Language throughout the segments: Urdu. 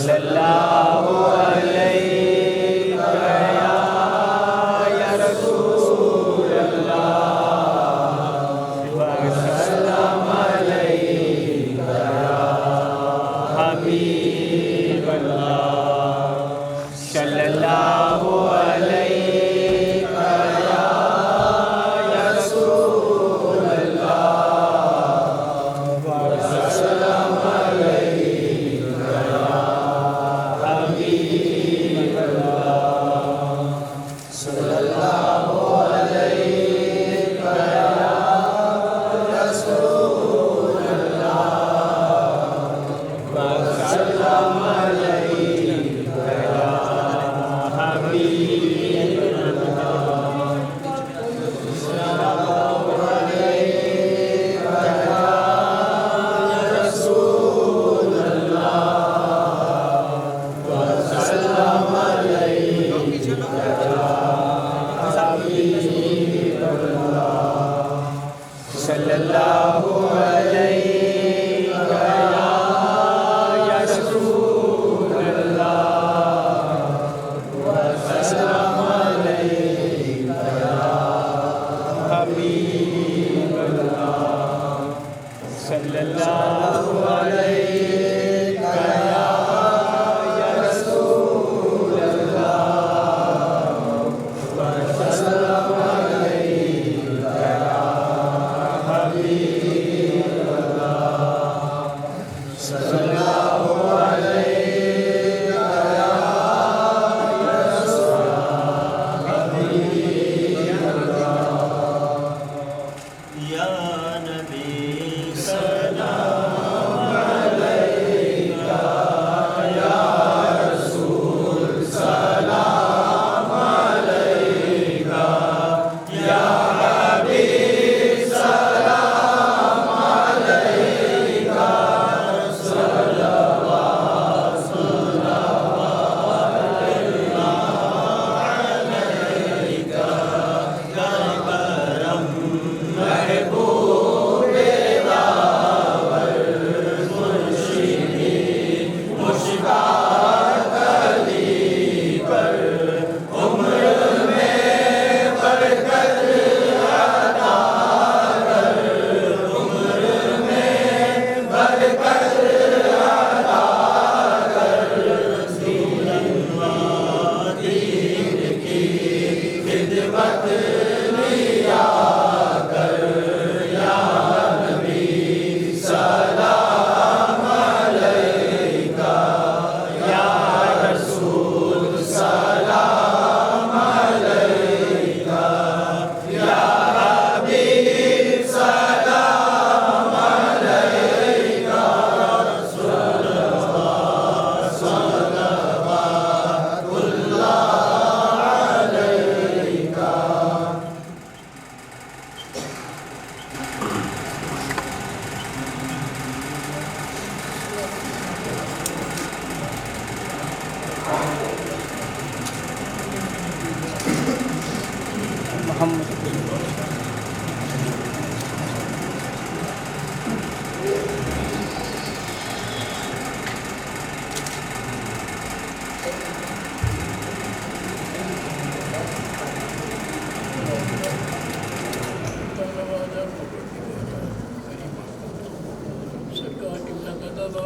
صلی اللہ علیہ یا رسول اللہ وسلم علیہ یا حبیب اللہ صلی اللہ علیہ یا رسول اللہ وسلم علیہ یا حبیب اللہ صلی اللہ علیہ یا رسول اللہ وسلم علیہ یا حبیب اللہ صلی اللہ علیہ یا رسول اللہ وسلم علیہ یا حبیب اللہ صلی اللہ علیہ یا رسول اللہ وسلم علیہ یا حبیب اللہ صلی اللہ علیہ یا رسول اللہ وسلم علیہ یا حبیب اللہ صلی اللہ علیہ یا رسول حبیب اللہ یا نبی سلام علیکہ یا رسول سلام علیکہ یا حبیب سلام علیکہ صلوات علیکہ یا کرم محبوب باور مرشدی مشتاق علی پر عمر میں برکت عطا کر عمر میں برکت عطا کر دین کی خدمت لیا کر یا نبی سلام علیکہ یا رسول سلام علیکہ یا حبیب سلام علیکہ صلوات اللہ علیکہ سرکار کی ملاقاتہ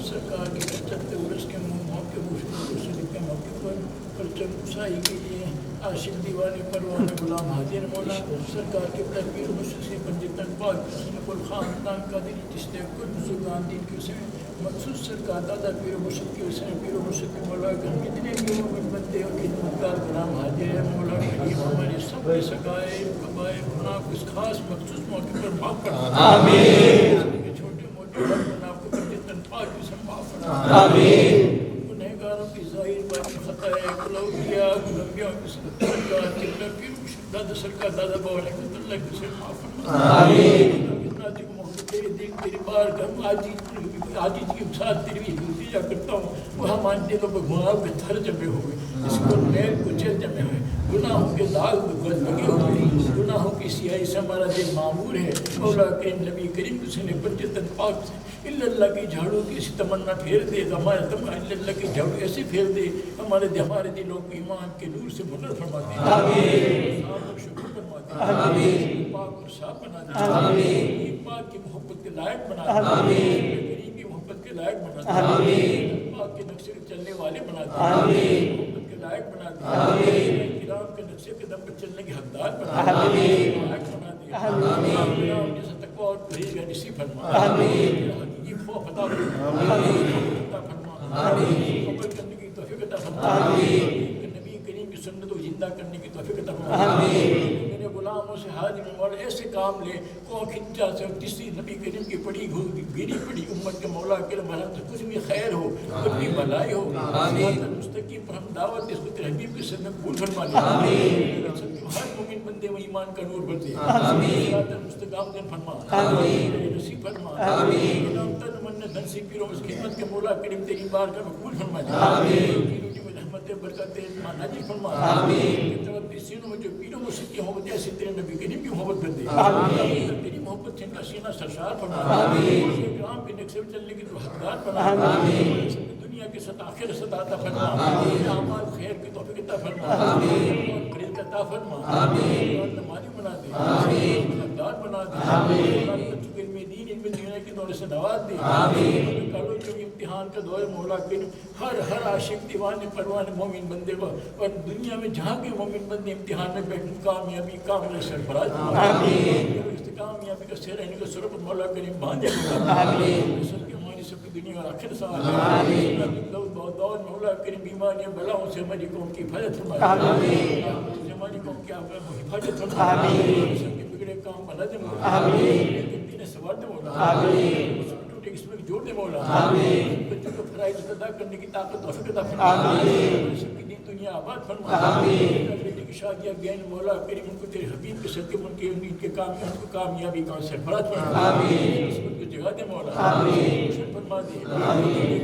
سرکار کی چچت عرس کے موقع شریف کے موقع پر پرچم کشائی کے لیے عاشق دیوانے پروان غلام حاضر مولا سرکار کے تکبیر مشرق پنجتن پاک حسن کل خاندان قادری چشتے کل بزرگان دین کے اسے مخصوص سرکار دادا پیر و مرشد کے حسن پیر و مرشد کے مولا کتنے پیر و بندے اور خدمتگار غلام حاضر ہے مولا کریم ہمارے سب کے سگائے قبائے گناہ کو اس خاص مخصوص موقع پر معاف کرنا آمین چھوٹے موٹے گناہ کو پنجتن پاک سے معاف کرنا آمین گنہگاروں کی ظاہر باطن خطائے کلوبیا گلمبیا کی سرکار قبلہ پیر دادا سرکار دادا بابا رحمۃ اللہ کی سے معاف فرما آمین اتنا تک محمد تیرے دیکھ تیری بار گم آجی کے ساتھ تیری التجا کرتا ہوں وہ ہمارے دلوں پر گناہوں کے تھر جمے ہوئے اس کو میل کچل جمے ہوئے گناہوں کے داغ لگے ہوئے گناہوں کی سیاہی سے ہمارا دل معمور ہے مولا کریم نبی کریم حسین پنجتن پاک سے اللہ کی جھاڑو کی ایسی تمنا پھیر دے، ہمارے اللہ کی جھاڑو ایسے پھیر دے ہمارے دلوں کو ایمان کے نور سے منور فرما دے، صاف اور شکر فرما دے، پاک اور صاف بنا دے، پاک کی محبت کے لائق بنا دے، کریم کی محبت کے لائق بنا دے، پاک کے نقشے کے چلنے والے بنا دے، محبت کے لائق بنا دے، کرام کے نقشے کے دم پر چلنے کے حقدار بنا دے، لائق بنا دے، کرام جیسا تقویٰ اور پرہیز نصیب فرما، حقیقی خوف عطا فرما، عمل کرنے کی توفیق عطا فرما، نبی کریم کی سنت کو زندہ کرنے کی توفیق عطا فرما، میرے غلاموں سے حاضر مولا ایسے کام لے کو کھنچا سے کسی نبی کریم کی پڑی گری پڑی امت کے مولا کے مرحم سے کچھ بھی خیر ہو، کچھ بھی بھلائی ہو، مستقیم پر ہم دعوت اس کو تیرے حبیب کے سر میں قبول فرما لے، ہر مومن بندے میں ایمان کا نور بھر دے، صراط المستقیم دن فرما، نصیب فرما، نام تن من دھن سے پیروں اس خدمت کے مولا کریم تیری بارگاہ میں قبول فرما لے، رحمت برکت نازل فرما، کہ سینوں میں جو پیروں میں سکے ہوں جیسے تیرے نبی کریم کی محبت کر دے، تیری محبت سے ان کا سینہ سرشار فرما، کرام کے نقشے میں چلنے کی تو حقدار بنا، دنیا کے ساتھ آخر ساتھ عطا فرما، اعمال خیر کی توفیق عطا فرما، فرید عطا فرما، اور نمازی بنا دے، حقدار بنا دے، چکے علم دین علم دنیا کی دور سے نواز دے، کالو چونکہ امتحان کا دور مولا کریم ہر عاشق دیوان پروان مومن بندے کو اور دنیا میں جہاں کے مومن بندے امتحان میں بیٹھ کامیابی کامل سرفراز کامیابی کا سیر رہنے کا سرپ مولا کریم باندھے ہماری سب کی دنیا اور آخر سوال دور مولا کریم بیماریاں بلاؤں سے ہماری قوم کی حفاظت فرما، ہماری قوم کی حفاظت فرما، سب کے بگڑے کام بنا دے مولا، سوار دے مولا، اس میں جوڑ دے مولا، بچوں کو فرائض ادا کرنے کی طاقت توفیق عطا فرما، سب کی دین دنیا آباد فرما، بیٹے کی شادیاں گین مولا کریم ان کو تیرے حبیب کے صدقے ان کے کامیابی کا سرفراز فرما، اس کو جگہ دے مولا، خوشن فرما دے،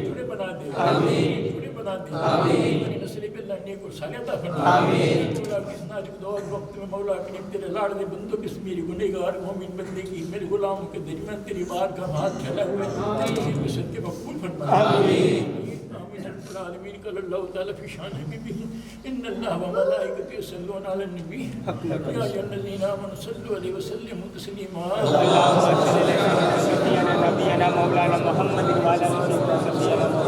جڑے بنا دے، جڑے بنا دے، اپنی نسل پہ لڑنے کو صالح عطا فرما، مولا کس نازک دور وقت میں مولا کریم تیرے لاڈلے بندوں کس میری گنہگار مومن بندے کی میرے غلاموں کے درمیان تیری بار کا ہاتھ پھیلا ہوئے تیری کے صدقے مقبول فرما، آمین رب العالمین قال اللہ تعالی فی شان حبیبہ ان اللہ و ملائکتہ یصلون علی النبی یا ایھا الذین آمنوا صلوا علیہ وسلموا تسلیما اللهم صل على نبينا مولانا محمد وعلى آله وصحبه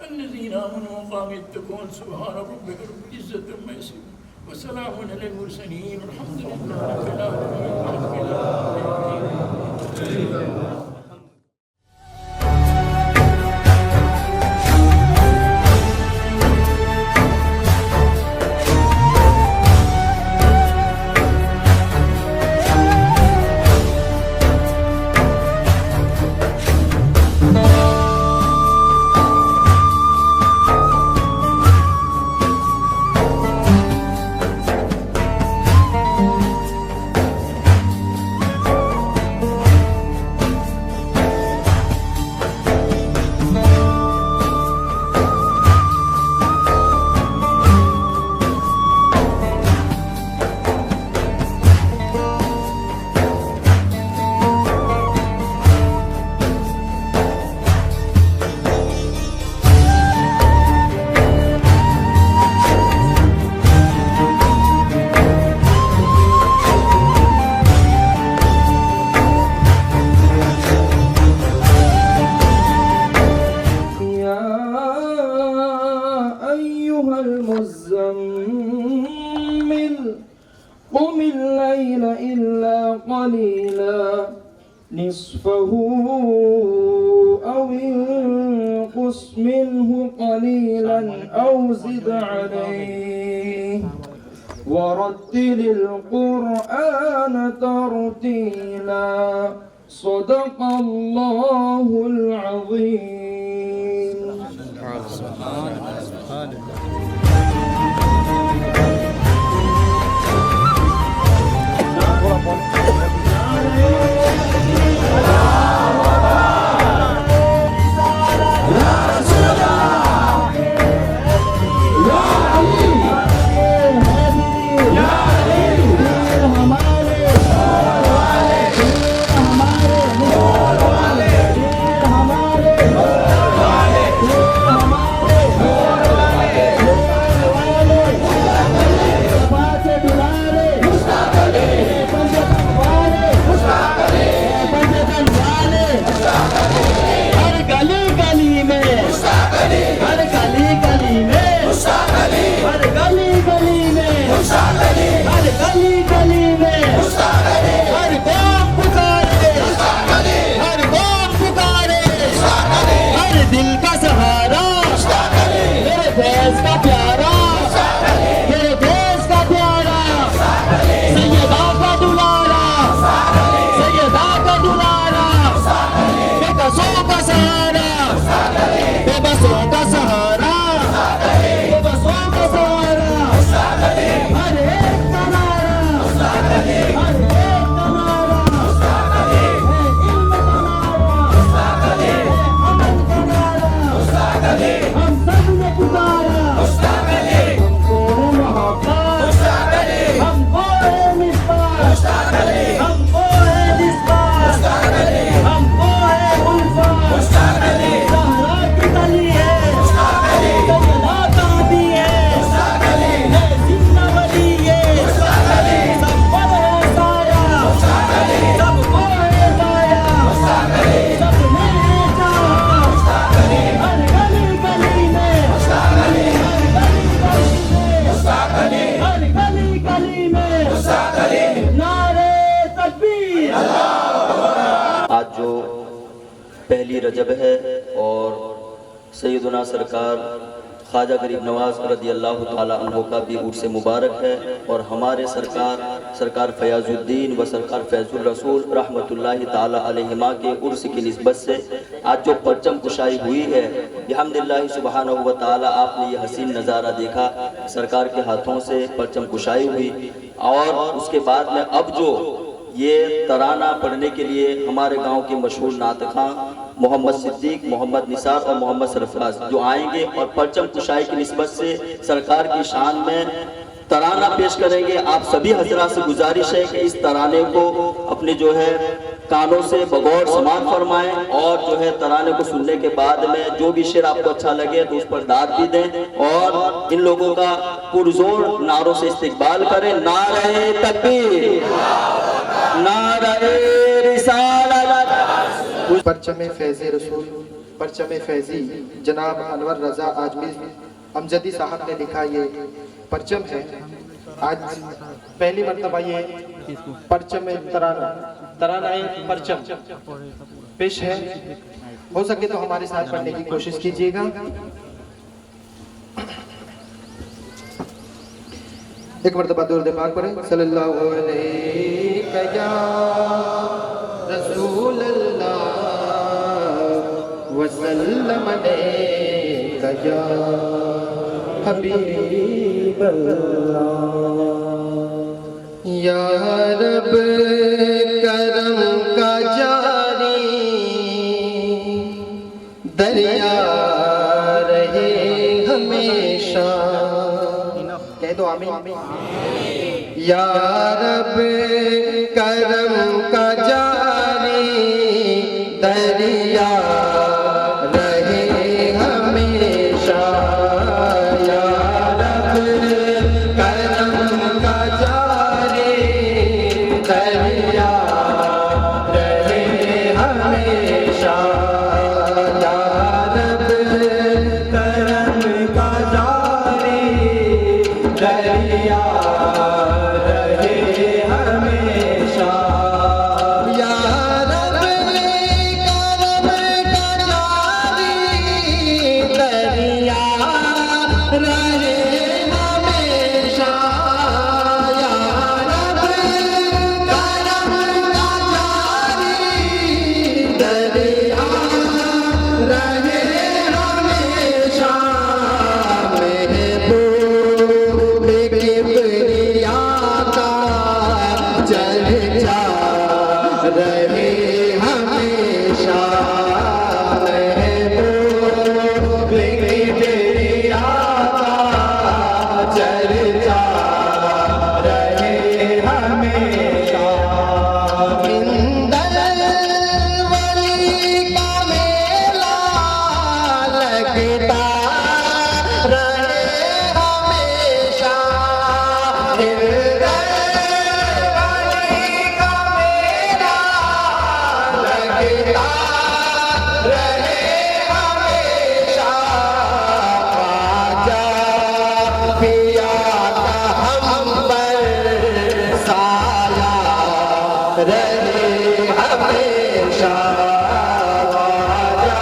الذين آمنوا وقاموا يتقون سبحان ربك رب العزة عما يصفون وسلام على المرسلين والحمد لله رب العالمين. قم الليل إلا قليلا نصفه أو انقص منه قليلا أو زد عليه ورتل القرآن ترتيلا صدق الله العظيم. Ya Ali, Ya Ali, Ya Ali. پہلی رجب ہے اور سیدنا سرکار خواجہ غریب نواز رضی اللہ تعالی عنہ کا بھی عرس مبارک ہے، اور ہمارے سرکار فیاض الدین و سرکار فیض الرسول رحمت اللہ تعالی علیہما کے عرس کی نسبت سے آج جو پرچم کشائی ہوئی ہے بحمداللہ سبحانہ و تعالی، آپ نے یہ حسین نظارہ دیکھا، سرکار کے ہاتھوں سے پرچم کشائی ہوئی، اور اس کے بعد میں اب جو یہ ترانہ پڑھنے کے لیے ہمارے گاؤں کے مشہور نعت خواں محمد صدیق، محمد نثار اور محمد سرفراز جو آئیں گے اور پرچم کشائی کی نسبت سے سرکار کی شان میں ترانہ پیش کریں گے۔ آپ سبھی حضرات سے گزارش ہے کہ اس ترانے کو اپنے جو ہے کانوں سے بغور سماعت فرمائیں، اور جو ہے ترانے کو سننے کے بعد میں جو بھی شعر آپ کو اچھا لگے تو اس پر داد بھی دیں، اور ان لوگوں کا پرزور نعروں سے استقبال کریں۔ نعرہ تکبیر، نعرہ رسالت۔ پرچم فیض رسول، پرچم فیضی جناب انور رضا آجمی امجدی صاحب نے لکھا یہ پرچم ہے۔ آج پہلی مرتبہ یہ پرچم ترانہ پرچم پیش ہے، ہو سکے تو ہمارے ساتھ پڑھنے کی کوشش کیجیے گا۔ ایک مرتبہ درود پاک پڑھیں، صلی اللہ علیہ یا رسول اللہ وسلم علیہ یا حبیب اللہ۔ یا رب کرم کا جاری دریا رہے ہمیشہ، کہہ دو آمین۔ یا رب کرم کا جاری دریا رہے ہمیشہ، یا رب کرم کا جاری دریا رہے ہمیشہ، یا رب کرم کا جاری دریا رہے ہمیشہ، یا رب کرم کا جاری دریا رہے ہمیشہ، یا رب کرم کا جاری دریا رہے ہمیشہ، محبوب کبریا کا چرچا رہے ہمیشہ، محبوب کبریا کا چرچا رہے ہمیشہ، مندل ولی کا میلہ لگتا رہے ہمیشہ، مندل ولی کا میلہ لگتا رہے ہمیشہ، خواجہ پیا کا ہم پر سایہ رہے ہمیشہ، خواجہ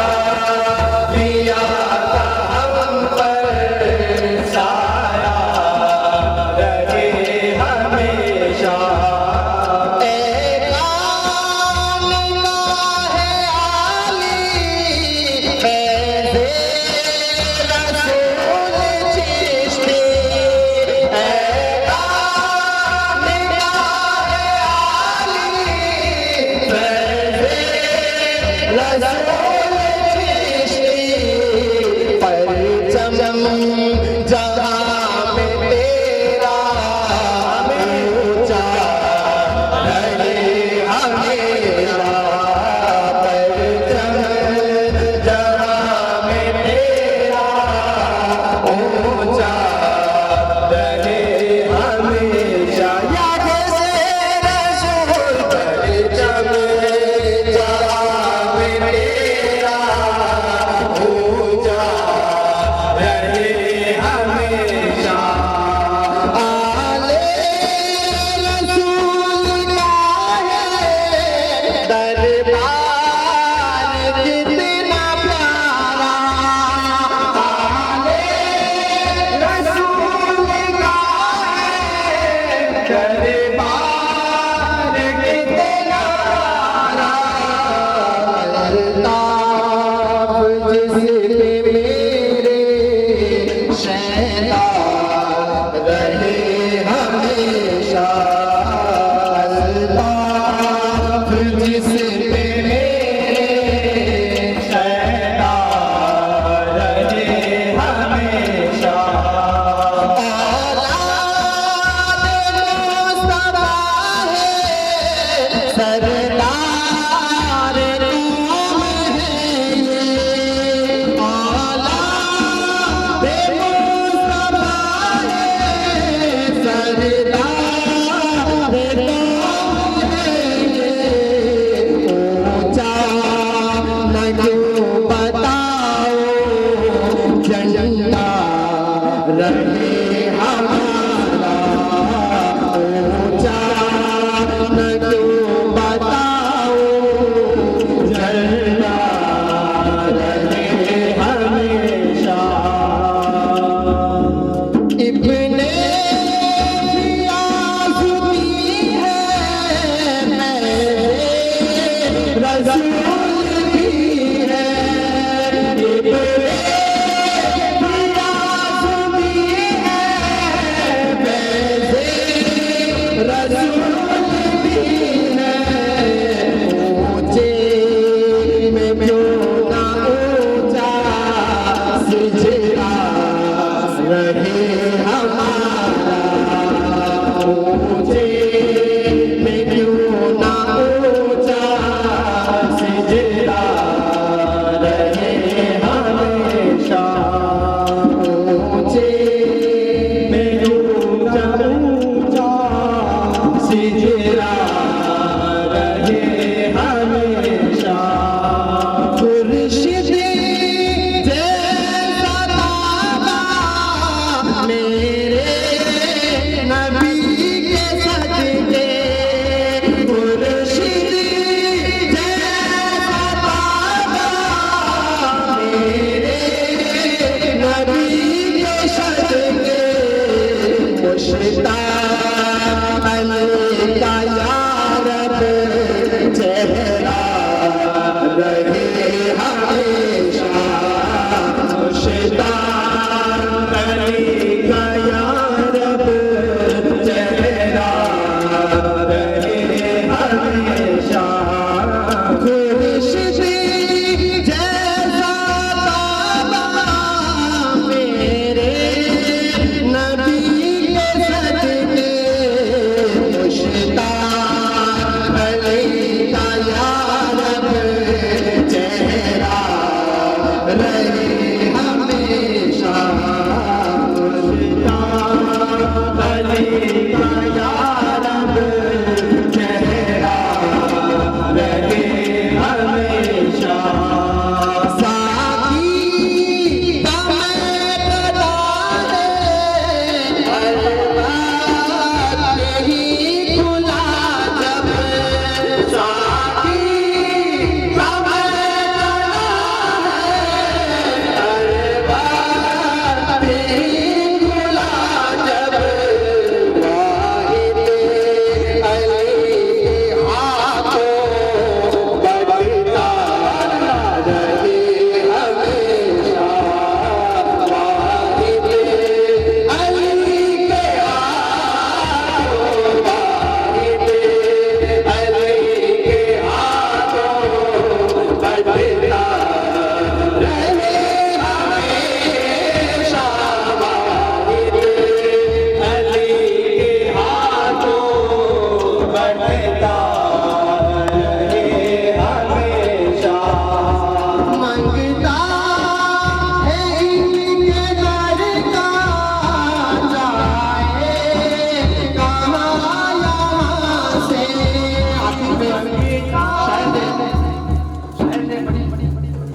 پیا کا ہم پر سایہ رہے ہمیشہ، اے خانقاہ عالی فیض رسول چشتی، اے خانقاہ عالی اونچے میں کیوں نہ اونچا سجدہ رہے ہمیشہ اونچے میں اونچا اونچا سجدہ رہے ہمیشہ خورشید جیسا تابا میرے نبی کے صدقے خورشید جیسا تابا میرے نبی کے صدقے مشتاق علی کا یا رب چہرہ رہے ہمیشہ مشتاق علی کا یا رب چہرہ رہے ہمیشہ خورشید جیسا تابا میرے نبی کے صدقے مشتاق علی کا یا رب چہرہ رہے ہمیشہ مشتاق علی کا یا رب چہرہ رہے ہمیشہ ساقی کا میدان الباب نہیں کھلا جب ساقی کا میدان الباب نہیں کھلا جب واحد علی کے ہاتھوں بڑھتا رہے ہمیشہ واحد علی کے ہاتھوں واحد علی کے ہاتھوں بڑھتا رہے ہمیشہ واحد علی کے ہاتھوں بڑھتا رہے ہمیشہ منگتا ہے ان کے در کا جائے کہاں یہاں سے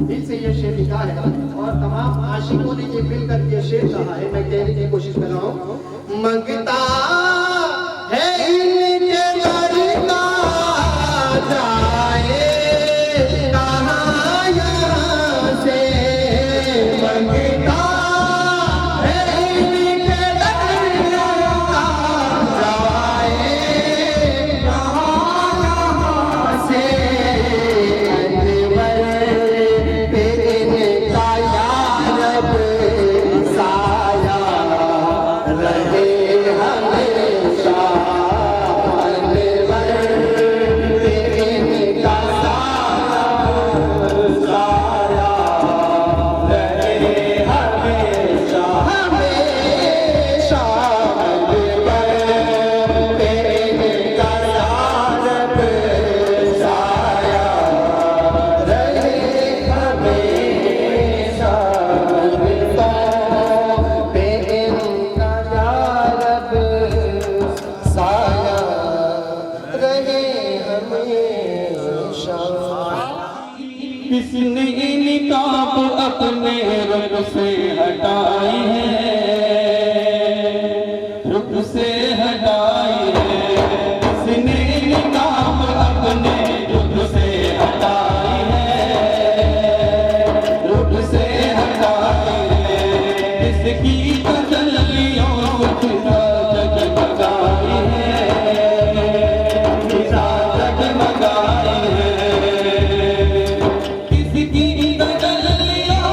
دل سے یہ شعر لکھا ہے اور تمام عاشقوں نے یہ مل کر یہ شعر کہا ہے. میں کہنے کی کوشش کر رہا ہوں. منگتا ہے ان کے در کا جائے کہاں یہاں سے منگتا ہے ان کے در کا جائے کہاں یہاں سے انور پہ ان کا یا رب سایہ رہے ہمیشہ انور پہ ان کا سایہ رہے ہمیشہ ہمیشہ انور پہ ان کا یا رب سایہ رہے ہمیشہ پہ ان کا یا رب سایہ رہے ہمیشہ. کس نے نقاب اپنے رب سے ہٹائی ہے رب سے ہٹائی ہے کس نے نقاب اپنے رب سے ہٹائی ہے رب سے ہٹائی ہے اس کی تجلیوں خدا جگمگائی ہے خدا جگمگائی ہے کس کی تجلیوں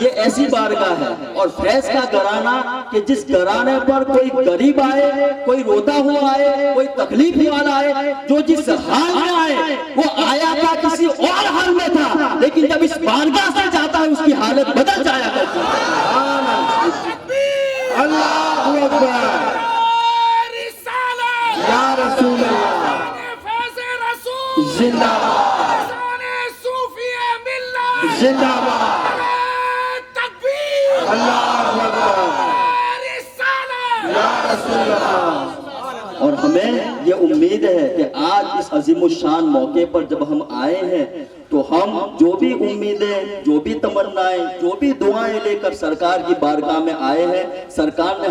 یہ ایسی بارگاہ ہے اور فیض کا گھرانہ کہ جس گھرانے پر کوئی غریب آئے، کوئی روتا ہوا آئے، کوئی تکلیف والا آئے، جو جس حال میں آئے وہ آیا تھا کسی اور حال میں تھا، لیکن جب اس بارگاہ سے جاتا ہے اس کی حالت بدل جایا کرتی ہے۔ اللہ اکبر، یا رسول اللہ، زندہ باد، زندہ باد، اللہ اکبر، یا رسول اللہ۔ اور ہمیں یہ امید ہے کہ آج اس عظیم الشان موقع پر جب ہم آئے ہیں تو ہم جو بھی امیدیں، جو بھی تمنائیں، جو بھی دعائیں لے کر سرکار کی بارگاہ میں آئے ہیں، سرکار نے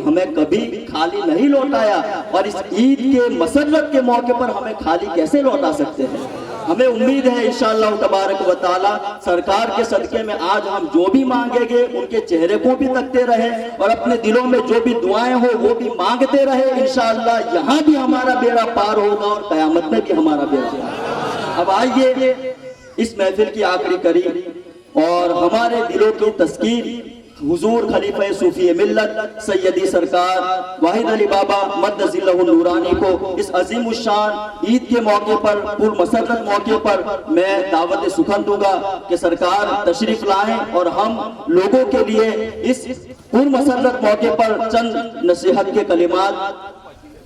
ہمیں کبھی خالی نہیں لوٹایا، اور اس عید کے مسرت کے موقع پر ہمیں خالی کیسے لوٹا سکتے ہیں؟ ہمیں امید ہے انشاءاللہ تبارک و تعالی سرکار کے صدقے میں آج ہم جو بھی مانگیں گے ان کے چہرے کو بھی تکتے رہے اور اپنے دلوں میں جو بھی دعائیں ہو وہ بھی مانگتے رہے، انشاءاللہ یہاں بھی ہمارا بیڑا پار ہوگا اور قیامت میں بھی ہمارا بیڑا پار ہوگا۔ اب آئیے اس محفل کی آخری کری اور ہمارے دلوں کی تذکیر حضور خلیفہ صوفی ملت سیدی سرکار واحد علی بابا مد ظلہ النورانی کو اس عظیم الشان عید کے موقع پر، پر مسرت موقع پر میں دعوت سخن دوں گا کہ سرکار تشریف لائیں اور ہم لوگوں کے لیے اس پر مسرت موقع پر چند نصیحت کے کلمات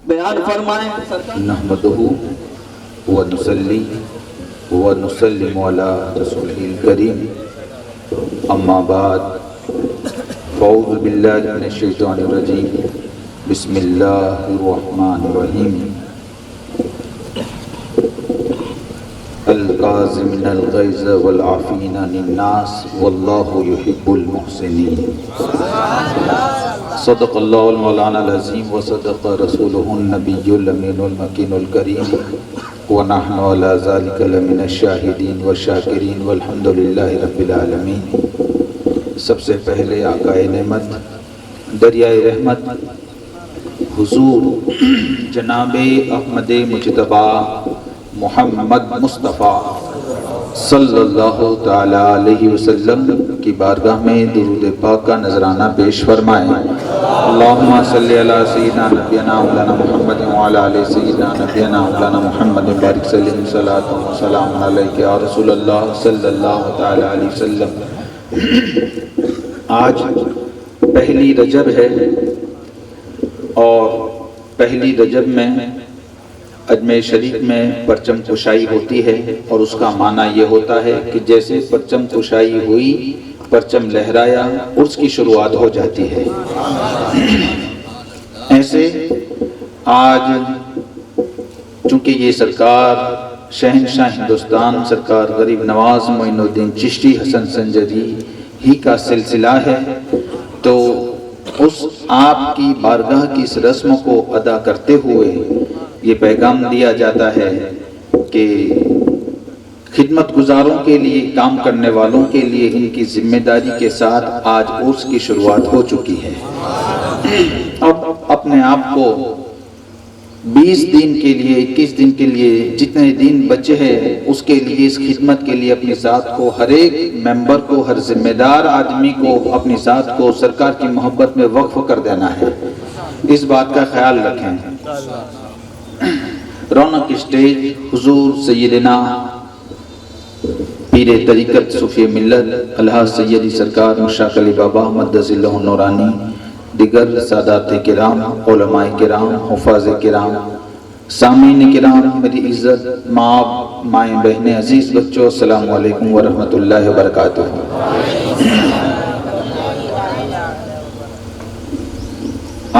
بیان فرمائیں۔ نحمدہ ونصلی ونسلم علی رسولہ الکریم، اما بعد، اعوذ باللہ من الشیطان الرجیم، بسم اللہ الرحمن الرحیم، الکاظمین الغیظ والعافین عن الناس واللہ یحب المحسنین۔ صدق اللہ المولانا العظیم وصدق رسولہ النبی الامین المکین الکریم، ونحن علی ذلک لمن الشاہدین والشاکرین والحمد للہ رب العالمین۔ سب سے پہلے آقا نعمت، دریائے رحمت، حضور جناب احمد مجتبی محمد مصطفیٰ صلی اللہ تعالی علیہ وسلم کی بارگاہ میں درود پاک کا نذرانہ پیش فرمائیں۔ اللہم صلی علی سیدنا نبینا مولانا محمد وعلی آلِ سیدنا نبینا مولانا محمد بارک سلیم صلاۃ و سلام علیک یا رسول اللہ صلی اللہ تعالی علیہ وسلم۔ آج پہلی رجب ہے اور پہلی رجب میں اجمیر شریف میں پرچم کشائی ہوتی ہے اور اس کا معنی یہ ہوتا ہے کہ جیسے پرچم کشائی ہوئی، پرچم لہرایا، عرس کی شروعات ہو جاتی ہے۔ ایسے آج چونکہ یہ سرکار شہنشاہ ہندوستان سرکار غریب نواز معین الدین چشتی حسن سنجری ہی کا سلسلہ ہے، تو اس آپ کی بارگاہ کی اس رسم کو ادا کرتے ہوئے یہ پیغام دیا جاتا ہے کہ خدمت گزاروں کے لیے، کام کرنے والوں کے لیے ان کی ذمہ داری کے ساتھ آج عرس کی شروعات ہو چکی ہے۔ اب اپنے آپ کو 20 دن کے لیے، 21 دن کے لیے، جتنے دن بچے ہیں اس کے لیے، اس خدمت کے لیے اپنی ذات کو، ہر ایک ممبر کو، ہر ذمہ دار آدمی کو اپنی ذات کو سرکار کی محبت میں وقف کر دینا ہے۔ اس بات کا خیال رکھیں۔ رونق اسٹیج حضور سیدنا پیر طریقت صوفی ملت الحاج سیدی سرکار مشتاق علی بابا مد ظلہ النورانی، دیگر سادات کرام، علماء کرام، حفاظ کرام، سامعین کرام، میری عزت ماں، مائیں، بہنیں، عزیز بچوں، السلام علیکم ورحمۃ اللہ وبرکاتہ۔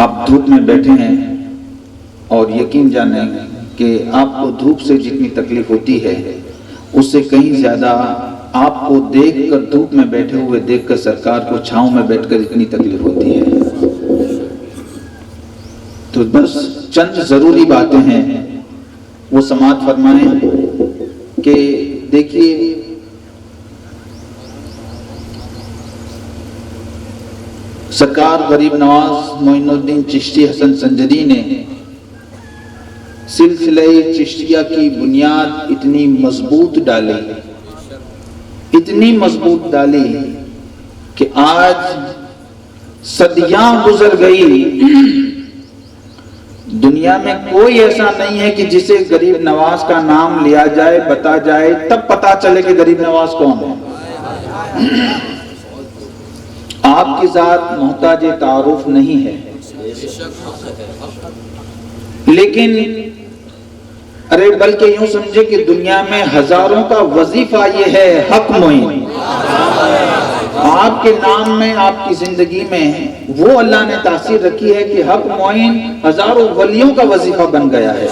آپ دھوپ میں بیٹھے ہیں اور یقین جانیں کہ آپ کو دھوپ سے جتنی تکلیف ہوتی ہے اس سے کہیں زیادہ آپ کو دیکھ کر، دھوپ میں بیٹھے ہوئے دیکھ کر سرکار کو چھاؤں میں بیٹھ کر اتنی تکلیف ہوتی ہے۔ تو بس چند ضروری باتیں ہیں وہ سماعت فرمائیں کہ دیکھیے سرکار غریب نواز معین الدین چشتی حسن سنجری نے سلسلہ چشتیہ کی بنیاد اتنی مضبوط ڈالی کہ آج صدیاں گزر گئی، دنیا میں کوئی ایسا نہیں ہے کہ جسے غریب نواز کا نام لیا جائے، بتا جائے، تب پتا چلے کہ غریب نواز کون ہے۔ آپ کی ذات محتاج تعارف نہیں ہے، لیکن بلکہ یوں سمجھے کہ دنیا میں ہزاروں کا وظیفہ یہ ہے حق معین۔ آپ کے نام میں، آپ کی زندگی میں وہ اللہ نے تاثیر رکھی ہے کہ حق معین ہزاروں ولیوں کا وظیفہ بن گیا ہے۔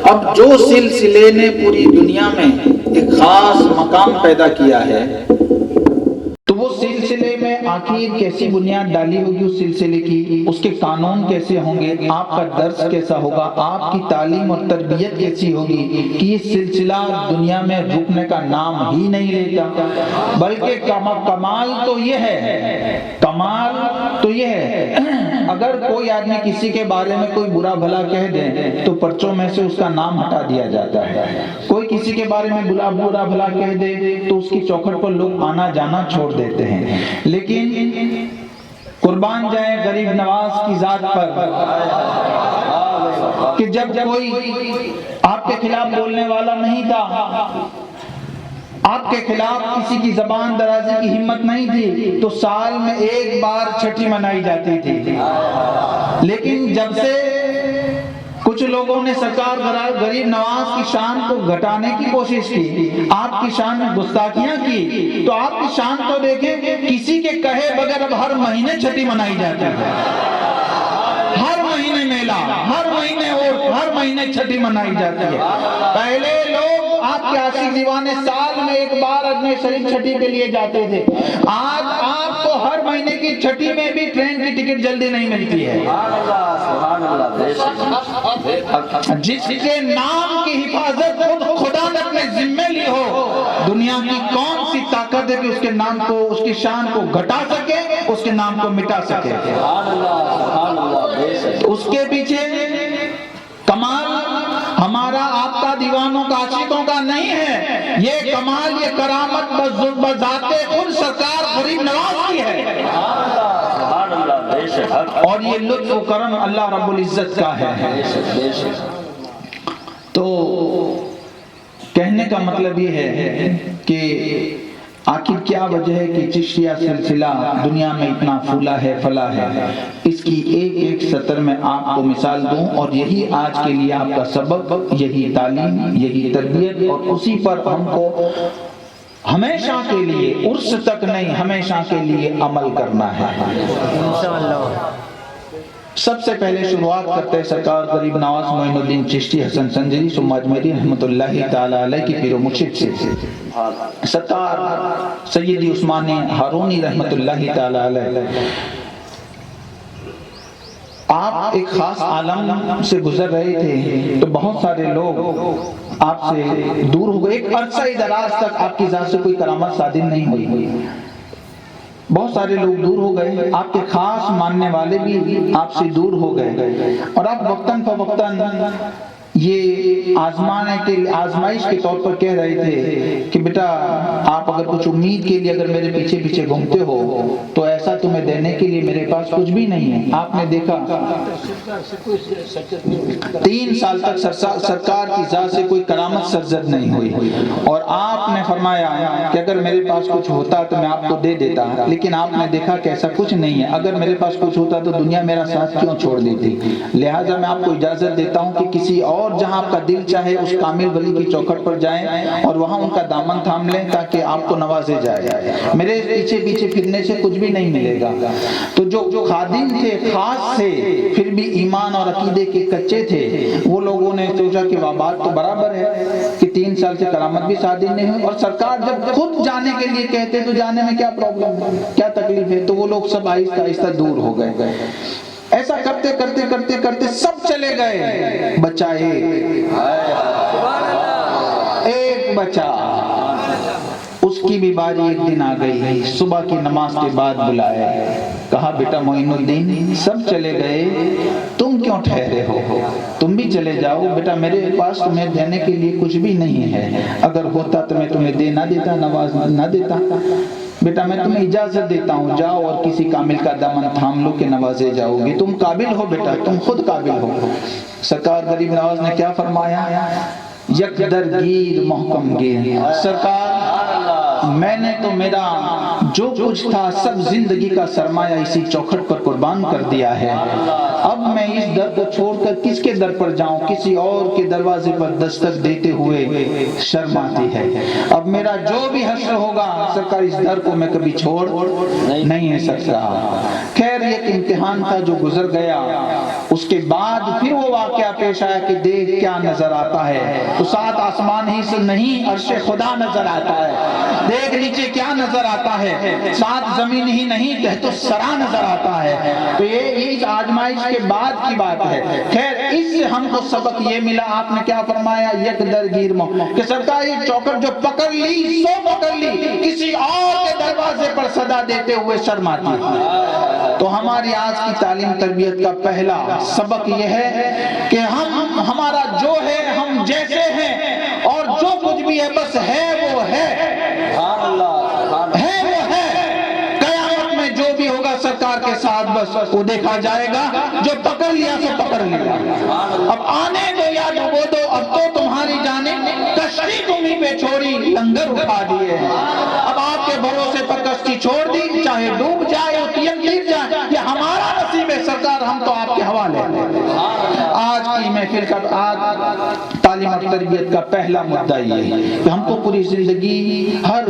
اب جو سلسلے نے پوری دنیا میں ایک خاص مقام پیدا کیا ہے، تو وہ سلسلے میں آخر کیسی بنیاد ڈالی ہوگی اس سلسلے کی، اس کے قانون کیسے ہوں گے، آپ کا درس کیسا ہوگا، آپ کی تعلیم اور تربیت کیسی ہوگی کہ یہ سلسلہ دنیا میں رکنے کا نام ہی نہیں لیتا۔ بلکہ کمال تو یہ ہے، کمال تو یہ ہے، اگر کوئی آدمی کسی کے بارے میں کوئی برا بھلا کہہ دے تو پرچوں میں سے اس کا نام ہٹا دیا جاتا ہے۔ کوئی کسی کے بارے میں برا بھلا کہہ دے تو اس کی چوکھٹ پر لوگ آنا جانا چھوڑ دیتے ہیں۔ لیکن قربان جائیں غریب نواز کی ذات پر کہ جب کوئی آپ کے خلاف بولنے والا نہیں تھا، آپ کے خلاف کسی کی زبان درازی کی ہمت نہیں تھی، تو سال میں ایک بار چھٹی منائی جاتی تھی۔ لیکن جب سے کچھ لوگوں نے سرکار غریب نواز کی شان کو گھٹانے کی کوشش کی، آپ کی شان میں گستاخیاں کی، تو آپ کی شان کو دیکھیں، کسی کے کہے بغیر اب ہر مہینے چھٹی منائی جاتی ہے، ہر مہینے میلہ، ہر مہینے اور ہر مہینے چھٹی منائی جاتی ہے۔ پہلے لوگ آپ کے عاشق دیوانے سال میں ایک بار اجمیر شریف چھٹی کے لیے جاتے تھے، آج آپ کو ہر مہینے کی چھٹی میں بھی ٹرین کی ٹکٹ جلدی نہیں ملتی ہے۔ جس کے نام کی حفاظت خود خدا نے اپنے ذمے لی ہو، دنیا کی کون سی طاقت ہے کہ اس کے نام کو، اس کی شان کو گھٹا سکے، اس کے نام کو مٹا سکے؟ اس کے پیچھے کمال ہمارا آپ کا دیوانوں کا عاشقوں کا نہیں ہے، یہ کمال، یہ کرامت بذات خود سرکار غریب نواز کی ہے، اور یہ لطف و کرم اللہ رب العزت کا ہے۔ تو کہنے کا مطلب یہ ہے کہ آخر کیا وجہ ہے کہ چشتیہ سلسلہ دنیا میں اتنا پھولا ہے، پھلا ہے؟ اس کی ایک ایک سطر میں آپ کو مثال دوں، اور یہی آج کے لیے آپ کا سبق، یہی تعلیم، یہی تربیت، اور اسی پر ہم کو ہمیشہ کے لیے، عرص تک نہیں، ہمیشہ کے لیے عمل کرنا ہے۔ سب سے پہلے شروعات کرتے ہیں سرکار غریب نواز معین الدین چشتی حسن سنجری ثم اجمیری رحمۃ اللہ تعالی علیہ کی پیر و مرشد سے، سرکار سیدی عثمانی ہارونی رحمۃ اللہ تعالی علیہ۔ آپ ایک خاص عالم سے گزر رہے تھے تو بہت سارے لوگ آپ سے دور ہو گئے، ایک عرصہ دراز تک آپ کی ذات سے کوئی کرامت صادر نہیں ہوئی، بہت سارے لوگ دور ہو گئے، آپ کے خاص ماننے والے بھی آپ سے دور ہو گئے، اور آپ وقتاً فوقتاً یہ آزمائش کے طور پر کہہ رہے تھے کہ بیٹا آپ اگر کچھ امید کے لیے اگر میرے پیچھے پیچھے گھومتے ہو تو ایسا تمہیں دینے کے لیے میرے پاس کچھ بھی نہیں ہے۔ آپ نے دیکھا 3 سال تک سرکار کی ذات سے کوئی کرامت سرزد نہیں ہوئی، اور آپ نے فرمایا کہ اگر میرے پاس کچھ ہوتا تو میں آپ کو دے دیتا، لیکن آپ نے دیکھا کہ ایسا کچھ نہیں ہے، اگر میرے پاس کچھ ہوتا تو دنیا میرا ساتھ کیوں چھوڑ دیتی؟ لہٰذا میں آپ کو اجازت دیتا ہوں کہ کسی اور جہاں آپ کا دل چاہے اس کامل ولی کی چوکھٹ پر جائیں اور وہاں ان کا دامن تھام لیں تاکہ آپ کو نوازے جائے، میرے پیچھے پیچھے پھرنے سے کچھ بھی نہیں ملے گا۔ تو جو خادم تھے، خاص تھے، پھر بھی ایمان اور عقیدے کے کچے تھے، وہ لوگوں نے سوچا کہ وہ بات تو برابر ہے کہ 3 سال سے کرامت بھی صادر نہیں ہوئی، اور سرکار جب خود جانے کے لیے کہتے تو جانے میں کیا پرابلم ہے، کیا تکلیف ہے؟ تو وہ لوگ سب آہستہ آہستہ دور ہو گئے۔ ایسا کرتے کرتے کرتے کرتے سب چلے گئے، بچہ ایک بچہ، اس کی بھی باری ایک دن آ گئی، صبح کی نماز کے بعد بلائے، کہا بیٹا معین الدین سب چلے گئے، تم کیوں ٹھہرے ہو؟ تم بھی چلے جاؤ بیٹا، میرے پاس تمہیں دینے کے لیے کچھ بھی نہیں ہے، اگر ہوتا تو میں تمہیں دے نہ دیتا، نواز نہ دیتا۔ بیٹا میں تمہیں اجازت دیتا ہوں، جاؤ اور کسی کامل کا دامن تھام لو کہ نوازے جاؤ گے، تم قابل ہو بیٹا، تم خود قابل ہو۔ سرکار غریب نواز نے کیا فرمایا؟ یک درگیر محکم گیر۔ سرکار میں نے تو میرا جو کچھ تھا سب زندگی کا سرمایہ اسی چوکھٹ پر قربان کر دیا ہے، اب میں اس در کو چھوڑ کر کس کے در پر جاؤں؟ کسی اور کے دروازے پر دستک دیتے ہوئے شرم آتی ہے۔ اب میرا جو بھی حشر ہوگا سرکار اس در کو میں کبھی چھوڑ نہیں سکتا۔ خیر ایک امتحان تھا جو گزر گیا، اس کے بعد پھر وہ واقعہ پیش آیا کہ دیکھ کیا نظر آتا ہے، تو سات آسمان ہی سے نہیں عرش خدا نظر آتا ہے، دیکھ نیچے کیا نظر آتا ہے، سات زمین ہی نہیں تحت الثری نظر آتا ہے۔ تو یہ اس آزمائش کے بعد کی بات ہے۔ خیر اس سے ہم کو سبق یہ ملا، آپ نے کیا فرمایا؟ یک درگیر کہ سرکار یہ چوکٹ جو پکڑ لی سو پکڑ لی، کسی اور کے دروازے پر صدا دیتے ہوئے شرم آتی ہے۔ تو ہماری آج کی تعلیم تربیت کا پہلا سبق یہ ہے کہ ہمارا جو ہے، ہم جیسے ہیں اور جو کچھ بھی ہے بس ہے وہ ہے، ہے وہ ہے۔ قیامت میں جو بھی ہوگا سرکار کے ساتھ بس وہ دیکھا جائے گا، جو پکڑ لیا سو پکڑ لیا۔ اب آنے دو یا ڈبو دو، اب تو تمہاری جانب کشتی تمہیں پہ چھوڑی، لنگر اٹھا دیے۔ اب آپ کے بھروسے پر کشتی چھوڑ دی، چاہے ڈوب جائے گر جائے، یہ ہمارا نصیب ہے سرکار، ہم تو آپ کے حوالے ہیں۔ آج کی محفل کا آج تعلیم اور تربیت کا پہلا مدعا یہ ہے کہ ہم کو پوری زندگی ہر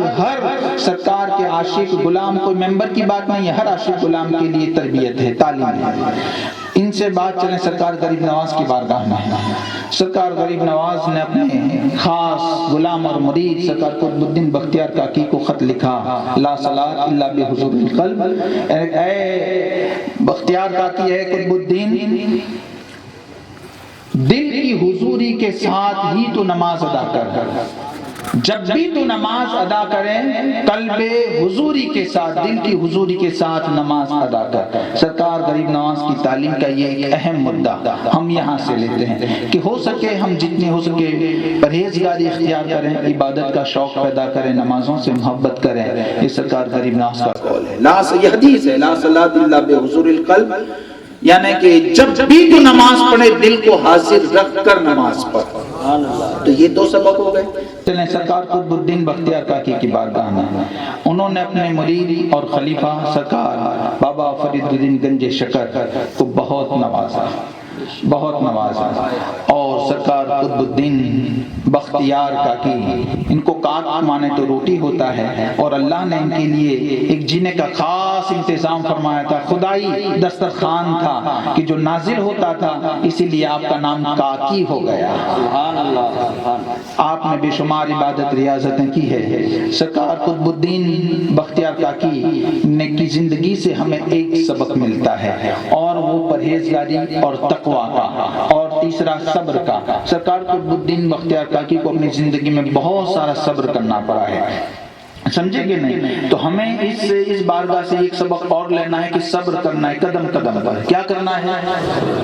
سرکار کے عاشق غلام، کوئی ممبر کی بات نہیں ہے، ہر عاشق غلام کے لیے تربیت ہے، تعلیم ہے۔ ان سے بات چلیں سرکار غریب نواز کی بارگاہ میں۔ سرکار غریب نواز نے اپنے خاص غلام اور مرید سرکار قطب الدین بختیار کاکی کو خط لکھا، لا صلاۃ الا بحضور القلب۔ اے بختیار کاکی، اے قطب الدین، دل کی حضوری کے ساتھ ہی تو نماز ادا کر، جب بھی تو نماز ادا کرے قلب حضوری کے ساتھ، دل کی حضوری کے ساتھ نماز ادا کر۔ سرکار غریب نواز کی تعلیم کا یہ ایک اہم مدعا ہم یہاں سے لیتے ہیں کہ ہو سکے ہم جتنے ہو سکے پرہیزگاری اختیار کریں، عبادت کا شوق پیدا کریں، نمازوں سے محبت کریں۔ یہ سرکار غریب نواز کا قول ہے۔ یہ حدیث ہے، لا صلاۃ الا بحضور القلب، یعنی کہ جب بھی تو نماز پڑھے دل کو حاضر رکھ کر نماز پڑھ۔ تو یہ دو سبق ہو گئے۔ چلیں سرکار قطب الدین بختیار کاکی کی بارگاہ میں، انہوں نے اپنے مرید اور خلیفہ سرکار بابا فرید الدین گنج شکر کو بہت نوازا اور سرکار قطب الدین بختیار کاکی، ان کو کاک مانے تو روٹی ہوتا ہے، اور اللہ نے ان کے لیے ایک جینے کا خاص انتظام فرمایا تھا، خدائی دسترخوان تھا کہ جو نازل ہوتا تھا، اسی لیے آپ کا نام کاکی ہو گیا۔ آپ نے بے شمار عبادت ریاضتیں کی ہے۔ سرکار قطب الدین بختیار کاکی نے کی زندگی سے ہمیں ایک سبق ملتا ہے، اور وہ پرہیزگاری اور تقوی کا، اور تیسرا صبر کا۔ سرکار قطب الدین بختیار کاکی کو اپنی زندگی میں بہت سارا صبر کرنا پڑا ہے، سمجھے کہ نہیں؟ تو ہمیں اس بارگاہ سے ایک سبق اور لینا ہے کہ صبر کرنا ہے، قدم قدم پر کیا کرنا ہے۔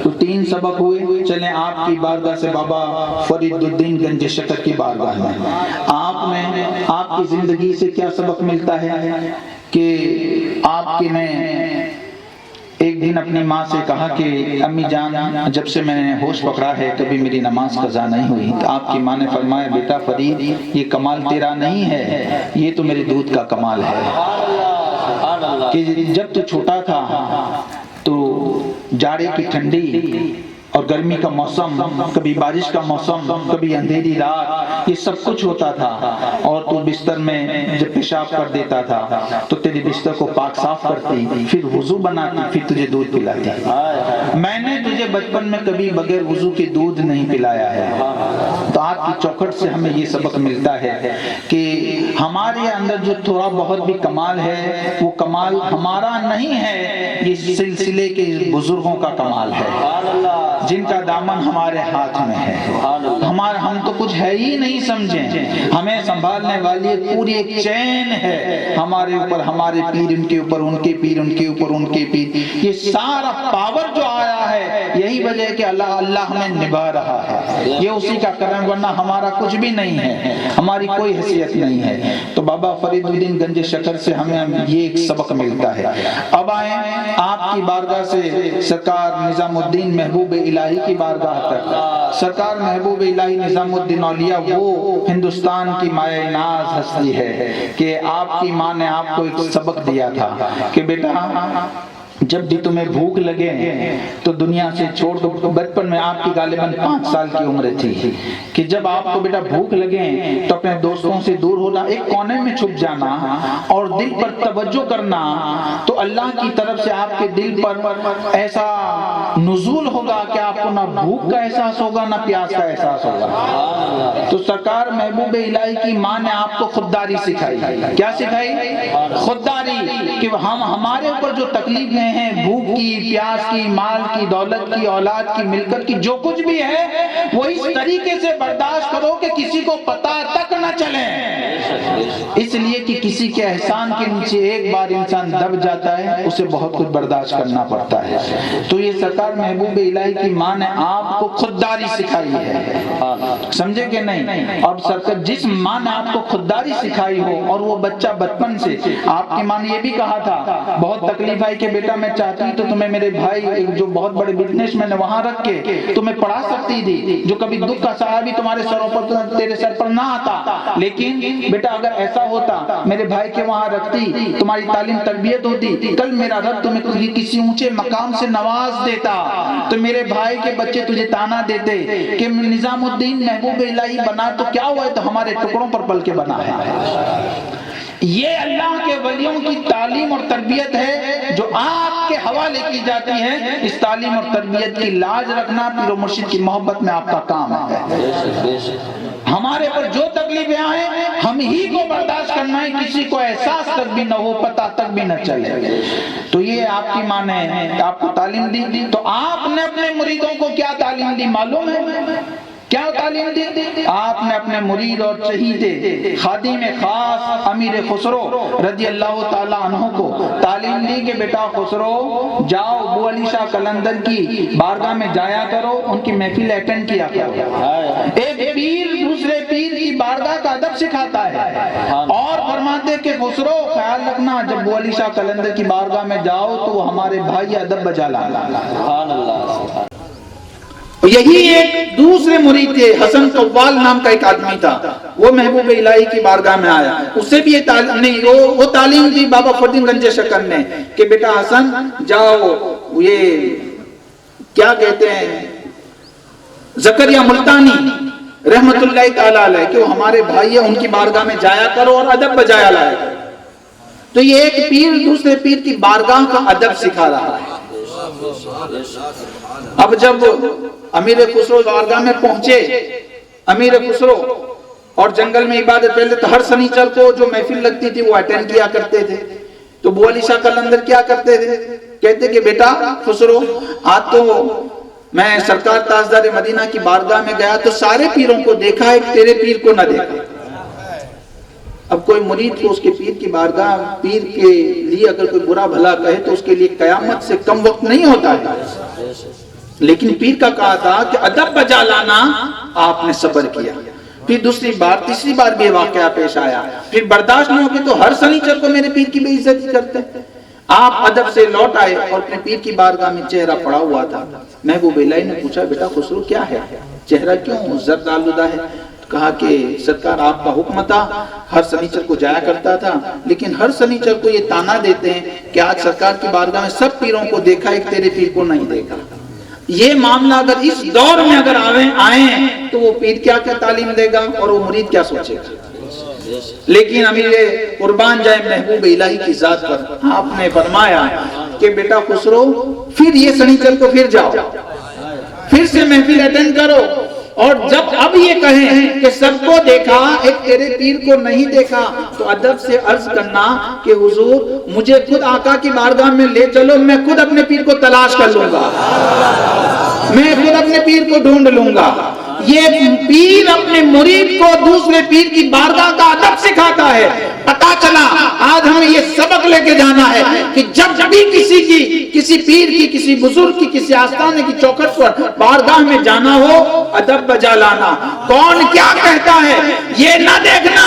تو 3 سبق ہوئے۔ چلیں آپ کی بارگاہ سے بابا فرید الدین گنج شکر کی بارگاہ میں آپ کی زندگی سے کیا سبق ملتا ہے کہ آپ کی نے ایک دن اپنی ماں سے کہا کہ امی جان، جب سے میں نے ہوش پکڑا ہے کبھی میری نماز قضا نہیں ہوئی۔ تو آپ کی ماں نے فرمایا، بیٹا فرید، یہ کمال تیرا نہیں ہے، یہ تو میرے دودھ کا کمال ہے کہ جب تو چھوٹا تھا تو جاڑے کی ٹھنڈی اور گرمی کا موسم، کبھی بارش کا موسم، کبھی اندھیری رات، یہ سب کچھ ہوتا تھا، اور تو بستر میں جب پیشاب کر دیتا تھا تو تیرے بستر کو پاک صاف کرتی، پھر وضو بناتی، پھر تجھے دودھ پلاتی۔ میں نے تجھے بچپن میں کبھی بغیر وضو کے دودھ نہیں پلایا ہے۔ تو آپ کی چوکھٹ سے ہمیں یہ سبق ملتا ہے کہ ہمارے اندر جو تھوڑا بہت بھی کمال ہے، وہ کمال ہمارا نہیں ہے، یہ سلسلے کے بزرگوں کا کمال ہے۔ جن کا دامن ہمارے ہاتھ میں ہے. ہم تو کچھ ہے ہی نہیں سمجھیں. ہمیں سنبھالنے والی پوری ایک چین ہے ہمارے اوپر, ہمارے پیر ان کے اوپر, ان کے پیر ان کے اوپر, ان کے پیر. یہ سارا پاور جو آیا ہے یہی وجہ ہے کہ اللہ ہمیں نبھا رہا ہے. یہ اسی کا کرم, ورنہ ہمارا کچھ بھی نہیں ہے, ہماری کوئی حیثیت نہیں ہے. تو بابا فرید الدین گنج شکر سے ہمیں یہ ایک سبق ملتا ہے. اب آئیں آپ کی بارگاہ سے سرکار نظام الدین محبوب الہی کی بارگاہ تک. سرکار محبوب الہی نظام الدین اولیاء وہ ہندوستان کی مایہ ناز ہستی ہے کہ آپ کی ماں نے آپ کو ایک سبق دیا تھا کہ بیٹا جب بھی تمہیں بھوک لگے تو دنیا سے چھوڑ دو. بچپن میں آپ کی غالباً 5 سال کی عمر تھی کہ جب آپ کو بیٹا بھوک لگے تو اپنے دوستوں سے دور ہونا, ایک کونے میں چھپ جانا اور دل پر توجہ کرنا, تو اللہ کی طرف سے آپ کے دل پر ایسا نزول ہوگا کہ آپ کو نہ بھوک کا احساس ہوگا نہ پیاس کا احساس ہوگا. تو سرکار محبوب الہی کی ماں نے آپ کو خودداری سکھائی. کیا سکھائی؟ خودداری. کہ ہم ہمارے اوپر جو تکلیفیں ہیں, بھوک کی, پیاس کی, مال کی, دولت کی, اولاد کی, ملکت کی, جو کچھ بھی ہے وہ اس طریقے سے برداشت کرو کہ کسی کو پتہ تک نہ چلے. اس لیے کہ کسی کے احسان کے نیچے ایک بار انسان دب جاتا ہے, اسے بہت کچھ برداشت کرنا پڑتا ہے. تو یہ سرکار محبوب الہی کی ماں نے آپ کو خودداری سکھائی ہے, سمجھے کہ نہیں؟ اب سرکار جس ماں نے آپ کو خودداری سکھائی ہو, اور وہ بچہ بچپن سے, آپ کی ماں نے یہ بھی کہا تھا بہت تکلیف آئی کہ بیٹا میں چاہتی تو تمہیں میرے بھائی جو بہت بڑے بزنس میں نے وہاں رکھ کے تمہیں پڑھا سکتی تھی, جو کبھی دکھ کا سایہ بھی تمہارے سروں پر, تیرے سر پر نہ آتا. لیکن بیٹا اگر ایسا ہوتا میرے بھائی کے وہاں رکھتی, تمہاری تعلیم تربیت ہوتی, کل میرا رب تمہیں کسی اونچے مقام سے نواز دیتا, تو میرے بھائی کے بچے تجھے تانا دیتے کہ نظام الدین محبوب الہی بنا تو کیا ہوا ہے, تو ہمارے ٹکڑوں پر پل کے بنا ہے. یہ اللہ کے ولیوں کی تعلیم اور تربیت ہے جو آپ کے حوالے کی جاتی ہے. اس تعلیم اور تربیت کی لاج رکھنا پیر و مرشد کی محبت میں آپ کا کام ہے. ہمارے پر جو تکلیفیں آئیں ہم ہی کو برداشت کرنا ہے, کسی کو احساس تک بھی نہ ہو, پتہ تک بھی نہ چلے. تو یہ آپ کی ماں نے آپ کو تعلیم دی. تو آپ نے اپنے مریدوں کو کیا تعلیم دی معلوم ہے؟ کیا تعلیم دی؟ آپ نے اپنے مرید اور چہیتے خادم خاص امیر خسرو رضی اللہ تعالی عنہ کو تعلیم دی کہ بیٹا خسرو جاؤ ابو علی شاہ قلندر کی بارگاہ میں جایا کرو, ان کی محفل اٹینڈ کیا کرو. ایک پیر دوسرے پیر کی بارگاہ کا ادب سکھاتا ہے, اور فرماتے کہ خسرو خیال رکھنا جب ابو علی شاہ قلندر کی بارگاہ میں جاؤ تو وہ ہمارے بھائی ادب بجا لانا. سبحان اللہ. یہی ایک دوسرے مرید تھے, حسن قوال نام کا ایک آدمی تھا, وہ محبوب الہی کی بارگاہ میں آیا, اسے بھی یہ تعلیم نہیں, وہ تعلیم دی بابا فرید الدین گنج شکر نے کہ بیٹا حسن جاؤ, یہ کیا کہتے ہیں زکریا ملتانی رحمت اللہ تعالی علیہ کہ وہ ہمارے بھائی ہیں, ان کی بارگاہ میں جایا کرو اور ادب بجایا لائے. تو یہ ایک پیر دوسرے پیر کی بارگاہ کا ادب سکھا رہا ہے. اب جب امیر خسرو بارگاہ میں پہنچے, امیر خسرو اور جنگل میں عبادت پہلے تو ہر سنیچر کو جو محفل لگتی تھی وہ اٹینڈ کیا کرتے تھے. تو ابو علی شاہ قلندر کیا کرتے تھے, کہتے کہ بیٹا خسرو آج تو میں سرکار تاجدار مدینہ کی بارگاہ میں گیا تو سارے پیروں کو دیکھا, ایک تیرے پیر کو نہ دیکھا. اب کوئی مرید کو اس کے پیر کی بارگاہ, پیر کے لیے اگر کوئی برا بھلا کہے تو اس کے لیے قیامت سے کم وقت نہیں ہوتا ہے. لیکن پیر کا کہا تھا کہ ادب بجا لانا, آپ نے صبر کیا. پھر دوسری بار تیسری بار بھی واقعہ پیش آیا, پھر برداشت نہیں ہوگی تو ہر سنیچر کو میرے پیر کی بے عزتی کرتے. آپ ادب سے لوٹ آئے اور اپنے پیر کی بارگاہ میں چہرہ پڑا ہوا تھا. محبوب الہی نے پوچھا بیٹا خسرو کیا ہے, چہرہ کیوں زرد آلودہ ہے؟ کہا کہ سرکار آپ کا حکم تھا, ہر سنیچر کو جایا کرتا تھا, لیکن ہر سنیچر کو یہ تانا دیتے ہیں کہ آج سرکار کی بارگاہ میں سب پیروں کو دیکھا, ایک تیرے پیر کو نہیں دیکھا. یہ معاملہ اگر اس دور میں اگر آئیں تو وہ پیر کیا تعلیم دے گا اور وہ مرید کیا سوچے گا. لیکن امیر قربان جائے محبوب الہی کی ذات پر, آپ نے فرمایا کہ بیٹا خسرو پھر یہ سنیچر کو پھر جاؤ, پھر سے محفل اٹینڈ کرو, اور جب اب یہ کہیں کہ سب کو دیکھا ایک تیرے پیر کو نہیں دیکھا تو ادب سے عرض کرنا کہ حضور مجھے خود آقا کی بارگاہ میں لے چلو, میں خود اپنے پیر کو تلاش کر لوں گا. میں خود اپنے پیر کو ڈھونڈ لوں گا. یہ پیر اپنے مرید کو دوسرے پیر کی بارگاہ کا ادب سکھاتا ہے. پتا چلا آج ہمیں یہ سبق لے کے جانا ہے کہ جب بھی کسی پیر کی، کسی بزرگ کی، کسی آستانے کی چوکھٹ پر بارگاہ میں جانا ہو، ادب بجا لانا. کون کیا کہتا ہے یہ نہ دیکھنا.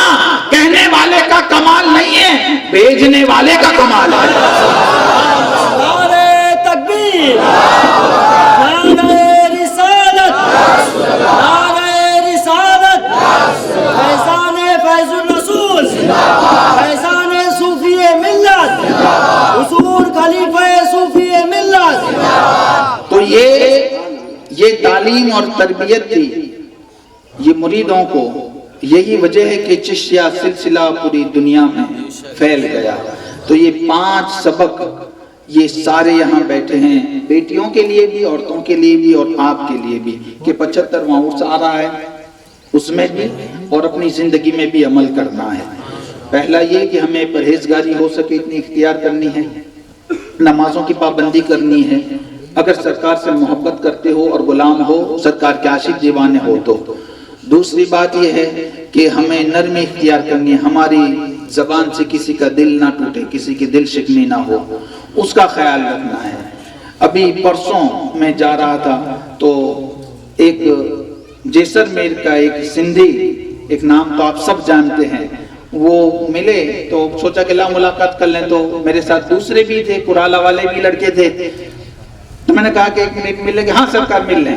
کہنے والے کا کمال نہیں ہے، بھیجنے والے کا کمال ہے. نعرہ تکبیر، نعرہ رسالت، نعرہ رسالت، فیضان فیض الرسول، فیضان صوفی ملت، حضور خلیفہ صوفی ملت. تو یہ تعلیم اور تربیت تھی یہ مریدوں کو. یہی وجہ ہے کہ چشتیہ سلسلہ پوری دنیا میں پھیل گیا. تو یہ 5 سبق یہ سارے یہاں بیٹھے ہیں، بیٹیوں کے لیے بھی، عورتوں کے لیے بھی اور آپ کے لیے بھی، کہ 75واں عرس آ رہا ہے، اس میں بھی اور اپنی زندگی میں بھی عمل کرنا ہے. پہلا یہ کہ ہمیں پرہیزگاری ہو سکے اتنی اختیار کرنی ہے، نمازوں کی پابندی کرنی ہے. اگر سرکار سے محبت کرتے ہو اور غلام ہو، سرکار کے عاشق دیوانے ہو تو. دوسری بات یہ ہے کہ ہمیں نرمی اختیار کرنی ہے، ہماری زبان سے کسی کا دل نہ ٹوٹے، کسی کی دل شکنی نہ ہو، اس کا خیال رکھنا ہے. ابھی پرسوں میں جا رہا تھا تو ایک جیسلمیر کا ایک سندھی، ایک نام تو آپ سب جانتے ہیں، وہ ملے تو سوچا کہ لا ملاقات کر لیں. تو میرے ساتھ دوسرے بھی تھے، کرالا والے بھی لڑکے تھے. تو میں نے کہا کہ ایک منٹ مل لیں گے. ہاں سرکار مل لیں.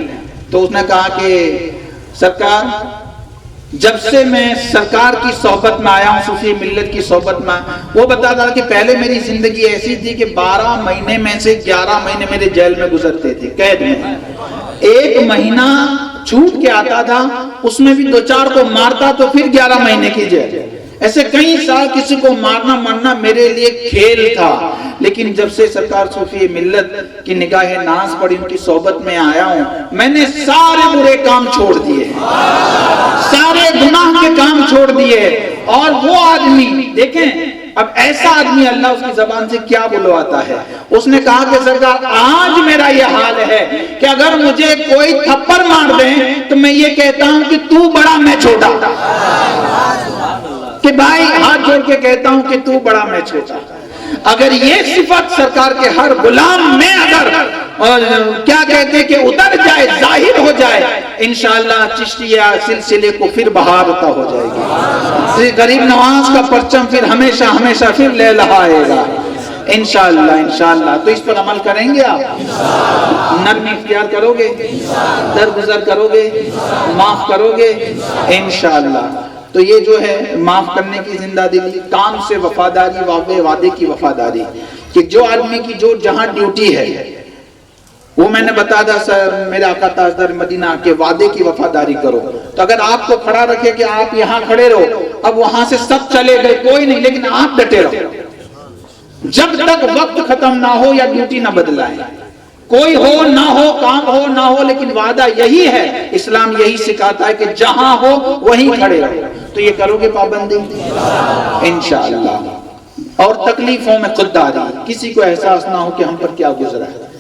تو اس نے کہا کہ سرکار جب سے میں سرکار کی صحبت میں آیا ہوں، صوفی ملت کی صحبت میں، وہ بتا رہا کہ پہلے میری زندگی ایسی تھی کہ 12 مہینے میں سے 11 مہینے میرے جیل میں گزرتے تھے، قید میں. 1 مہینہ چھوٹ کے آتا تھا، اس میں بھی 2-4 کو مارتا تو پھر 11 مہینے کی جیل. ایسے کئی سال کسی کو مارنا مرنا میرے لیے کھیل تھا. لیکن جب سے سرکار صوفی ملت کی نگاہ ناز پڑی، ان کی صحبت میں آیا ہوں، میں نے سارے برے کام چھوڑ دیے، سارے گناہ کے کام چھوڑ دیے. اور وہ آدمی دیکھیں، اب ایسا آدمی اللہ اس کی زبان سے کیا بلواتا ہے. اس نے کہا کہ سرکار آج میرا یہ حال ہے کہ اگر مجھے کوئی تھپڑ مار دیں تو میں یہ کہتا ہوں کہ تو بڑا میں چھوٹا، کہ بھائی ہاتھ جوڑ کے کہتا ہوں کہ تو بڑا میں چھوٹا. اگر یہ صفت سرکار کے ہر غلام میں اگر کیا کہتے کہ اتر جائے، ظاہر ہو جائے، انشاءاللہ چشتیہ سلسلے کو پھر بہار عطا ہو جائے گی. غریب نواز کا پرچم پھر ہمیشہ ہمیشہ پھر لہلہائے گا انشاءاللہ. تو اس پر عمل کریں گے، آپ نرمی اختیار کرو گے، درگزر کرو گے، معاف کرو گے انشاءاللہ. تو یہ جو ہے معاف کرنے کی زندہ دلی، کام سے وفاداری، وعدے کی وفاداری، کہ جو آدمی کی جو جہاں ڈیوٹی ہے وہ میں نے بتا دا سر میرے آقا تاجدار مدینہ کے وعدے کی وفاداری کرو. تو اگر آپ کو کھڑا رکھے کہ آپ یہاں کھڑے رہو، اب وہاں سے سب چلے گئے کوئی نہیں، لیکن آپ ڈٹے رہو جب تک وقت ختم نہ ہو یا ڈیوٹی نہ بدلائے. کوئی ہو نہ ہو، کام ہو نہ ہو، لیکن وعدہ یہی ہے، اسلام یہی سکھاتا ہے کہ جہاں ہو وہیں کھڑے رہو. تو یہ کرو گے پابندی انشاءاللہ. اور تکلیفوں میں خودداری، کسی کو احساس نہ ہو کہ ہم پر کیا گزرا ہے.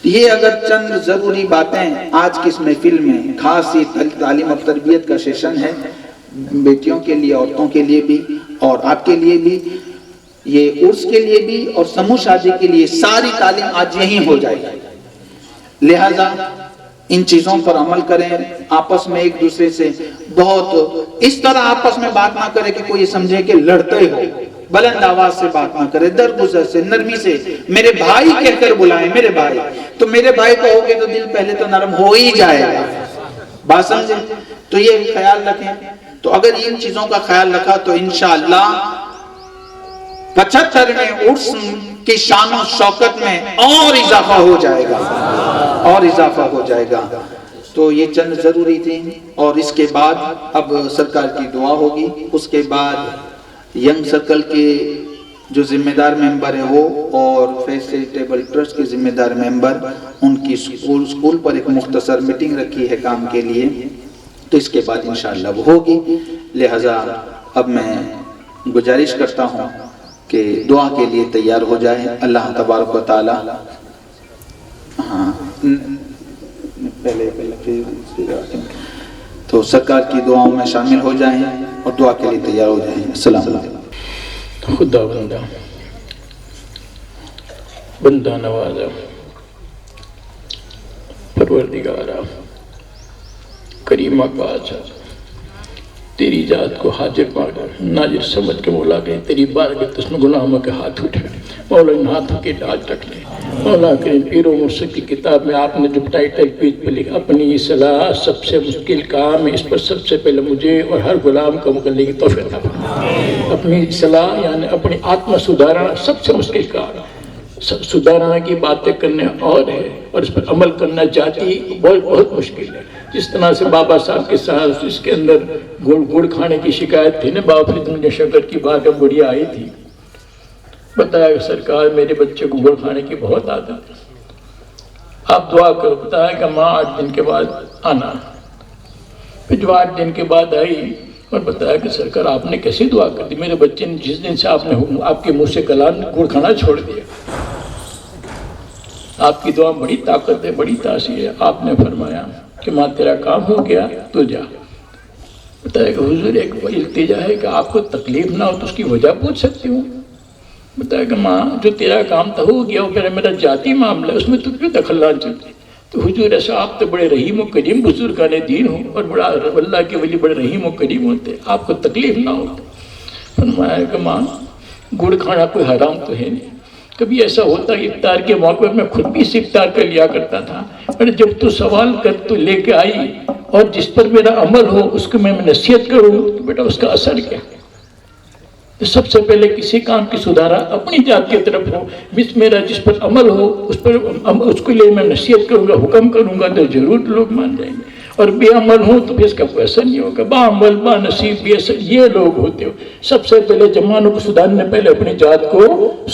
یہ اگر چند ضروری باتیں آج کی اس محفل میں، خاص یہ تعلیم اور تربیت کا سیشن ہے، بیٹیوں کے لیے، عورتوں کے لیے بھی اور آپ کے لیے بھی، یہ عرس کے لیے بھی اور سموہ شادی کے لیے، ساری تعلیم آج یہیں ہو جائے گی. لہذا ان چیزوں پر عمل کریں. آپس میں ایک دوسرے سے بہت اس طرح آپس میں بات نہ کرے کہ کوئی یہ سمجھے کہ لڑتے ہو. بلند آواز سے بات نہ کرے، درگزر سے، نرمی سے. میرے بھائی کہہ کر بلائیں، میرے بھائی. تو میرے بھائی کہو گے تو دل پہلے تو نرم ہو ہی جائے گا. بات سمجھیں؟ تو یہ خیال رکھیں. تو اگر ان چیزوں کا خیال رکھا تو انشاءاللہ 75ویں عرس کی شان و شوکت میں اور اضافہ ہو جائے گا، اور اضافہ ہو جائے گا. تو یہ چند ضروری تھی. اور اس کے بعد اب سرکار کی دعا ہوگی. اس کے بعد ینگ سرکل کے جو ذمہ دار ممبر ہیں وہ اور فیسیلیٹیبل ٹرسٹ کے ذمہ دار ممبر، ان کی سکول پر ایک مختصر میٹنگ رکھی ہے کام کے لیے. تو اس کے بعد انشاءاللہ وہ ہوگی. لہذا اب میں گزارش کرتا ہوں کہ دعا کے لیے تیار ہو جائے. اللہ تبارک و تعالی پہلے تو سرکار کی دعاؤں میں شامل ہو جائیں اور دعا کے لیے تیار ہو جائیں. السلام علیکم. خدا بندہ نوازا پروردگارا کریمہ بادشاہ تیری ذات کو حاضر پاگا ناظر سمجھ کے مولا گئے تیری بارگاہ تسن غلاموں کے ہاتھ اٹھے مولا ان ہاتھوں کے لاج رکھ لے. مولا کریم پیر و مرشد کی کتاب میں آپ نے جو ٹائٹل پیج پہ لکھا اپنی اصلاح سب سے مشکل کام ہے، اس پر سب سے پہلے مجھے اور ہر غلام کو مکلنے کی توفیق عطا فرما. اپنی اصلاح یعنی اپنی آتما سدھارنا سب سے مشکل کام. سدھارنا کی باتیں کرنے اور ہے اور اس پر عمل کرنا چاہتی بہت مشکل ہے. جس طرح سے بابا صاحب کے ساتھ اس کے اندر گڑ کھانے کی شکایت تھی نا، بابا فرید نے شکر کی بات بڑھیا آئی تھی، بتایا کہ سرکار میرے بچے کو گڑ کھانے کی بہت عادت ہے، آپ دعا کرو. بتایا کہ ماں 8 دن کے بعد آنا. پھر جو 8 دن کے بعد آئی اور بتایا کہ سرکار آپ نے کیسی دعا کر دی، میرے بچے نے جس دن سے آپ کے منہ سے کلام گڑ کھانا چھوڑ دیا. آپ کی دعا بڑی طاقت ہے، بڑی تاثیر ہے. آپ نے فرمایا کہ ماں تیرا کام ہو گیا تو جا. بتایا کہ حضور ایک التجا ہے کہ آپ کو تکلیف نہ ہو تو اس کی وجہ پوچھ سکتی ہوں. بتایا کہ ماں جو تیرا کام تو ہو گیا وہ میرا ذاتی معاملہ ہے، اس میں تو کیوں دخل نہ چلتی. تو حضور ایسا آپ تو بڑے رحیم و کریم بزرگان دین ہو اور بڑا اللہ کے ولی بڑے رحیم و کریم ہوتے، آپ کو تکلیف نہ ہو. فرمایا کہ ماں گڑ کھانا کوئی حرام تو ہے نہیں. کبھی ایسا ہوتا افطار کے موقع میں خود بھی اس افطار کر لیا کرتا تھا، اور جب تو سوال کر تو لے کے آئی اور جس پر میرا عمل ہو اس کو میں نصیحت کروں تو بیٹا اس کا اثر کیا. تو سب سے پہلے کسی کام کی سدھارا اپنی ذات کی طرف ہو. میرا جس پر عمل ہو اس کے لیے میں نصیحت کروں گا، حکم کروں گا تو ضرور لوگ مان جائیں گے. اور بے عمل ہوں تو پھر اس کا کوئی اثر نہیں ہوگا. با عمل با نصیب بے اثر یہ لوگ ہوتے ہو. سب سے پہلے زمانوں کو سدھارنے پہلے اپنی ذات کو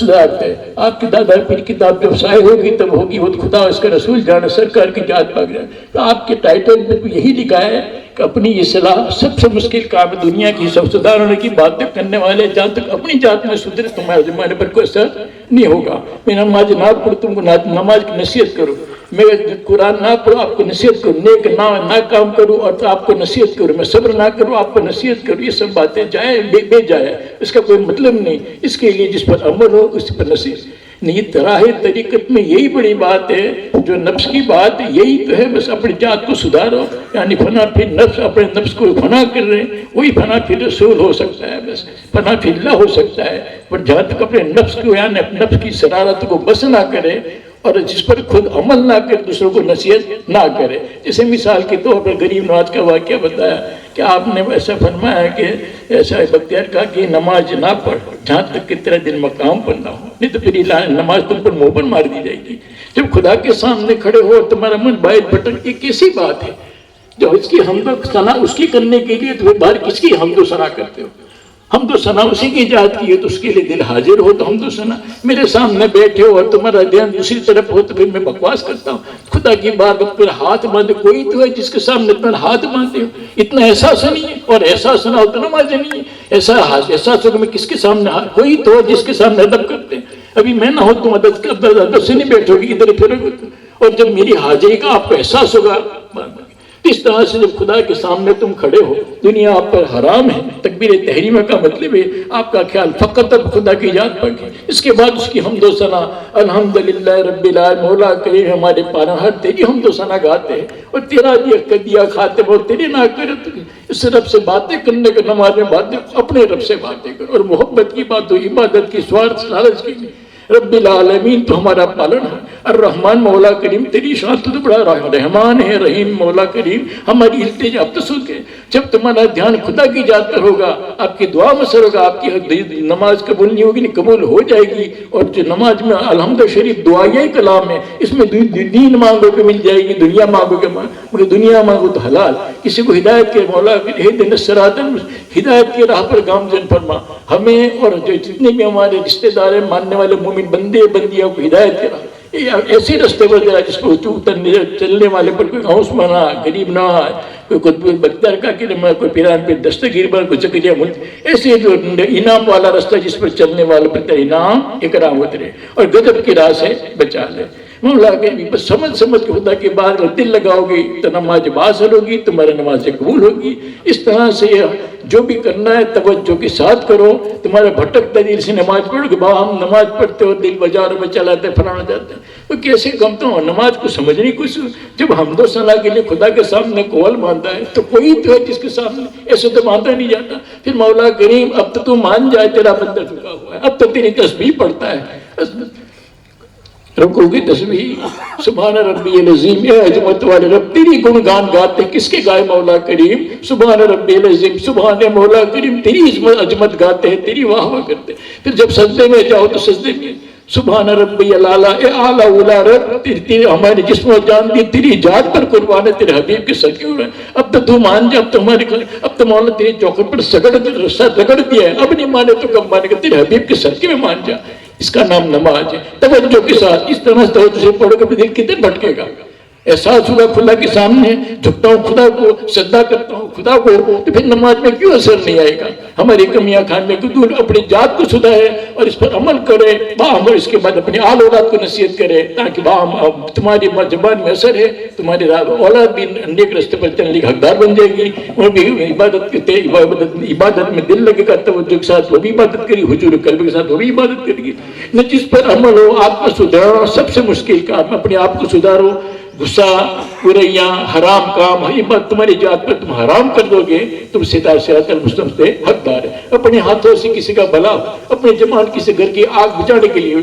سدھارتے ہیں. آپ کی دادا پیر کتاب جب شائع ہوگی تب ہوگی وہ خدا اس کا رسول جانے سرکار کی ذات پاک جائے. تو آپ کے ٹائٹل میں یہی لکھا ہے کہ اپنی اصلاح سب سے مشکل کام ہے. دنیا کی سب سدھارنے کی باتیں کرنے والے جہاں تک اپنی ذات میں سدھرے تمہارے زمانے پر کوئی اثر نہیں ہوگا. میں نماز نہ پڑھوں تم کو نماز کی نصیحت کروں، میں قرآن نہ پڑھوں آپ کو نصیحت کروں، نیک نہ کام کروں اور آپ کو نصیحت کروں، میں صبر نہ کروں آپ کو نصیحت کروں. یہ سب باتیں جائے بے جائے، اس کا کوئی مطلب نہیں. اس کے لیے جس پر عمل ہو اس پر نصیحت نہیں. طرح طریقت میں یہی بڑی بات ہے جو نفس کی بات یہی تو ہے. بس اپنی ذات کو سدھارو، یعنی فنا پھر نفس اپنے نفس کو فنا کر رہے ہیں وہی فنا پھر رسول ہو سکتا ہے. بس فنا پھر اللہ ہو سکتا ہے. پر جہاں تک اپنے نفس کو یعنی اپنے نفس کی شرارت کو بس نہ کرے اور جس پر خود عمل نہ کرے دوسروں کو نصیحت نہ کرے. جیسے مثال کے طور پر غریب نواز کا واقعہ بتایا کہ آپ نے ایسا فرمایا کہ ایسا بختیار کہا کہ نماز نہ پڑھ جہاں تک کہ تیرا دل مقام پر نہ ہو، نہیں تو پھر نماز تم پر منہ پر مار دی جائے گی. جب خدا کے سامنے کھڑے ہو تمہارا من باہر بھٹک، یہ کیسی بات ہے؟ جو اس کی حمد و ثنا اس کی کرنے کے لیے تو باہر کس کی حمد و ثنا کرتے ہو؟ حمد و ثنا اسی کی ایجاد کی ہے تو اس کے لیے دل حاضر ہو تو حمد و ثنا. میرے سامنے بیٹھے ہو اور تمہارا دھیان دوسری طرف ہو تو پھر میں بکواس کرتا ہوں. خدا کی بات پر ہاتھ باندھے کوئی تو ہے جس کے سامنے اتنا ہاتھ باندھے ہو. اتنا احساس نہیں ہے اور احساس نہ ہو تو نماز نہیں ہے. احساس ہو کہ میں کس کے سامنے کوئی تو ہے جس کے سامنے ادب کرتے ہیں. ابھی میں نہ ہو تم ادب سے نہیں بیٹھو گی ادھر پھر. اور جب میری حاضری کا آپ کو احساس ہوگا اس طرح سے جب خدا کے سامنے تم کھڑے ہو دنیا آپ پر حرام ہے. تکبیر تحریمہ کا مطلب ہے آپ کا خیال فقط اب خدا کی یاد پر ہے. اس کے بعد اس کی حمد و ثنا الحمدللہ رب العالمین مولا کریم ہمارے پانا ہر تیری حمد و ثنا گاتے ہیں اور تیرا دیا کھاتے وہ تیری نہ کرے. اس رب سے باتیں کرنے کا نماز میں باتیں اپنے رب سے باتیں کرو اور محبت کی بات ہو عبادت کی سوارت لالچ کی نہیں. رب العالمین تو ہمارا پالن ہے. الرحمن مولا کریم تیری شان تو بڑا رحمان ہے رحیم مولا کریم ہماری التجا اب تو سن کے جب تمہارا دھیان خدا کی ذات پر ہوگا آپ کی دعا میں سر ہوگا آپ کی نماز قبول نہیں ہوگی نہیں قبول ہو جائے گی. اور جو نماز میں الحمد شریف دعائیہ کلام ہے اس میں دین مانگو کے مل جائے گی دنیا مانگو کے مگر دنیا مانگو تو حلال. کسی کو ہدایت کے مولا اہدنا الصراط ہدایت کی راہ پر گامزن فرما ہمیں اور جو جتنے بھی ہمارے رشتہ دار ہیں ماننے والے مومن بندے بندیوں کو ہدایت کرا. ایسے رستے پر جائے جس کو چلنے والے پر کوئی غوث بنا غریب نہ آئے کوئی قطب بختیار کا کرما کوئی پیران پہ دستگیر بن کوئی زکریا ملک ایسے جو انعام والا رستہ جس پر چلنے والے پر انعام اکرام اترے اور غضب کی راہ سے بچا لے. مولا کریم بس سمجھ سمجھ کے خدا کے بعد دل لگاؤ گے تو نماز باثر ہوگی، تمہاری نماز قبول ہوگی۔ اس طرح سے جو بھی کرنا ہے توجہ کے ساتھ کرو۔ تمہارا بھٹکتا دل سے نماز پڑھو کہ با ہم نماز پڑھتے ہو دل بازاروں میں چلاتے فلانا جاتے ہیں، تو کیسے کمتا ہوں نماز کو سمجھنے کچھ۔ جب حمد و ثنا کے لیے خدا کے سامنے قول باندھا ہے تو کوئی تو ہے جس کے سامنے ایسے تو باندھا نہیں جاتا۔ پھر مولا کریم اب تو مان جائے تیرا بندہ چکا ہوا ہے، اب تو تیری تسبیح پڑھتا ہے، رکوع کی تسبیح سبحان ربی العظیم، اے عظمت والے رب تیری گنگان گاتے، کس کے گائے مولا کریم؟ سبحان ربی العظیم، سبحان مولا کریم تیری عظمت گاتے ہیں، تیری واہ واہ کرتے ہیں۔ پھر جب سجدے میں جاؤ تو سجدے میں سبحان ربی الاعلیٰ، اے اعلیٰ اولا رب تیری ہمارے جسم و جان دی تیری ذات پر قربان ہے، تیرے حبیب کے صدقے ہو رہے ہیں۔ اب تو مان جا، اب تو ہمارے اب تو مولا تیری چوکھٹ پر سر رگڑ دیا ہے، اب نہیں مانے تو کب مانے گا؟ تیرے حبیب کے صدقے میں مان جا۔ اس کا نام نماز ہے۔ توجہ کے ساتھ اس طرح سے توجہ سے پڑھو کہ دل کتنے بھٹکے گا۔ احساس ہوگا خدا کے سامنے جھکتا ہوں خدا کو، سجدہ کرتا ہوں خدا کو، تو پھر نماز میں کیوں اثر نہیں آئے گا؟ ہماری کمیاں خاننے کو دور اپنی ذات کو سدھارے اور اس پر عمل کرے باہم، اس کے بعد اپنی آل اولاد کو نصیحت کرے تاکہ باہم تمہاری زبان میں اثر ہے، تمہاری اولاد بھی نیک راستے پر چلنے کی حقدار بن جائے گی، وہ بھی عبادت میں دل لگے گا، توجہ کے ساتھ وہ بھی عبادت کرے، حضور قلب کے ساتھ وہ بھی عبادت کرے گی۔ نہ جس پر عمل ہو آپ کو سدھارنا سب سے مشکل کام، اپنے آپ کو سدھارو۔ غصہ، برائیاں، حرام کام، یہ بات تمہاری ذات پر تم حرام کر دو گے، تم صراط المستقیم سے حقدار ہے۔ اپنے ہاتھوں سے کسی کا بھلا، اپنے زبان کسی گھر کی آگ بجھانے کے لیے،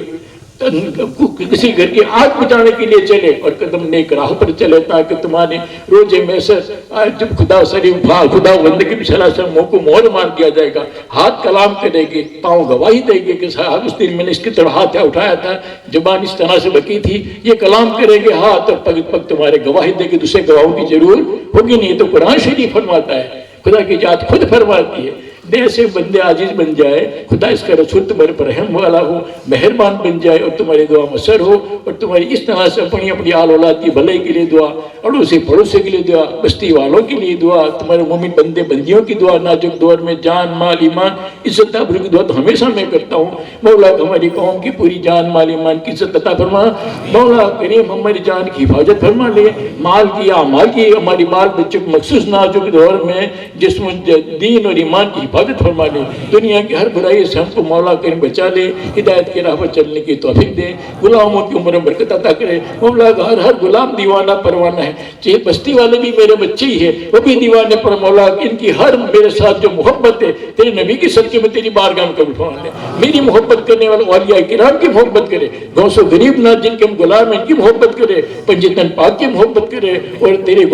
کسی گھر کی آگ بجھانے کے لیے چلے اور قدم نیک راہ پر چلے تاکہ تمہارے روزے میں سے جب خدا بندگی بھی صلی اللہ علیہ وسلم منہ کو مہر مار دیا جائے گا، ہاتھ کلام کرے گے، پاؤں گواہی دے گے کہ صاحب اس دن میں نے اس کی طرح ہاتھ اٹھایا تھا، زبان اس طرح سے بکی تھی، یہ کلام کرے گے ہاتھ اور پگ پگ تمہارے گواہی دے گے، دوسرے گواہوں کی ضرورت ہوگی نہیں۔ تو قرآن شریف فرماتا ہے، خدا کی ذات خود فرماتی ہے، ایسے بندے عاجز بن جائے، خدا اس کا رسول تمہارے پر رحم والا ہو، مہربان بن جائے اور تمہاری دعا مؤثر ہو، اور تمہاری اس طرح سے اپنی آل اولاد کی بھلائی کے لیے دعا، اڑوسی پڑوسی کے لیے دعا، بستی والوں کے لیے دعا، تمہارے مومن بندے بندیوں کی دعا، نازک دور میں جان مال ایمان عزت آبرو کی دعا تو ہمیشہ میں کرتا ہوں۔ مولا ہماری قوم کی پوری جان مال ایمان کی عزت عطا فرما، مولا کریم ہماری جان کی حفاظت فرما لے، مال کی اعمال کی، ہماری بال بچوں کو مخصوص نازک دور میں جسم دین اور ایمان کی حفاظت فرما لے، دنیا کی ہر برائی سے ہم کو مولا کریم بچا لے، ہدایت کی راہ پر چلنے کی توفیق دے، غلاموں کی عمر میں برکت عطا کرے۔ مولا ہر غلام دیوانہ پروانہ ہے، چاہے بستی والے بھی میرے بچے ہی ہیں وہ بھی دیوانے پر، مولا ان کی ہر میرے ساتھ جو محبت ہے تیرے نبی کی صدقے میں تیری بارگاہ میں قبول فرما لے۔ میری محبت کرنے والے اولیاء کرام کی محبت کرے، غوث و غریب ناز جن کے ہم غلام ہیں ان کی محبت کرے، پنجتن پاک کی محبت کرے، اور تیرے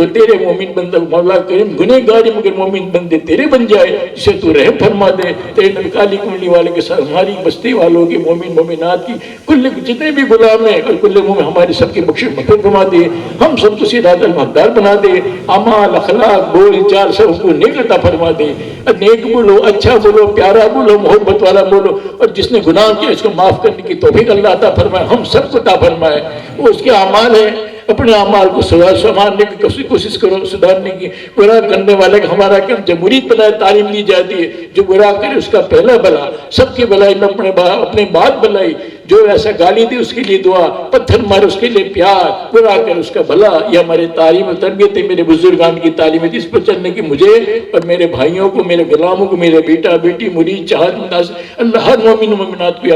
مومن بندے مولا کریم گنہگار مگر مومن بندے تیرے بن جائے، جسے تو رحم فرما دے۔ تیرے نبی کالی کملی والے کے ساتھ ہماری بستی والوں کی مومن مومنات کی کل جتنے بھی غلام ہیں اور کل مومن ہمارے سب کی بخشش مغفرت فرما دے، ہم سب کو سیدھات المقدار بنا دے، اعمال اخلاق بول چال سب کو نیک عطا فرما دے، نیک بولو، اچھا بولو، پیارا بولو، محبت والا بولو، اور جس نے گناہ کیا اس کو معاف کرنے کی توفیق اللہ عطا فرمائے، ہم سب کو عطا فرمائے۔ وہ اس کے اعمال ہیں، اپنے اعمال کو سنوارنے کی کوشش کرو، سدھارنے کی۔ برا کرنے والے کا ہمارا کیا جمہوریت بنائے تعلیم دی جاتی ہے، جو برا کرے اس کا پہلا بلا، سب کی بلائی میں اپنے بعد بلائی، جو ایسا گالی دی اس کے لیے دعا، پتھر مارے اس کے لیے پیار، برا کر اس کا بھلا۔ یہ ہمارے تعلیم و تربیت ہے، میرے بزرگان کی تعلیم ہے، اس پر چلنے کی مجھے اور میرے بھائیوں کو، میرے غلاموں کو، میرے بیٹا بیٹی مرید چاہت انداز اللہ ہر مومن و مومنات کو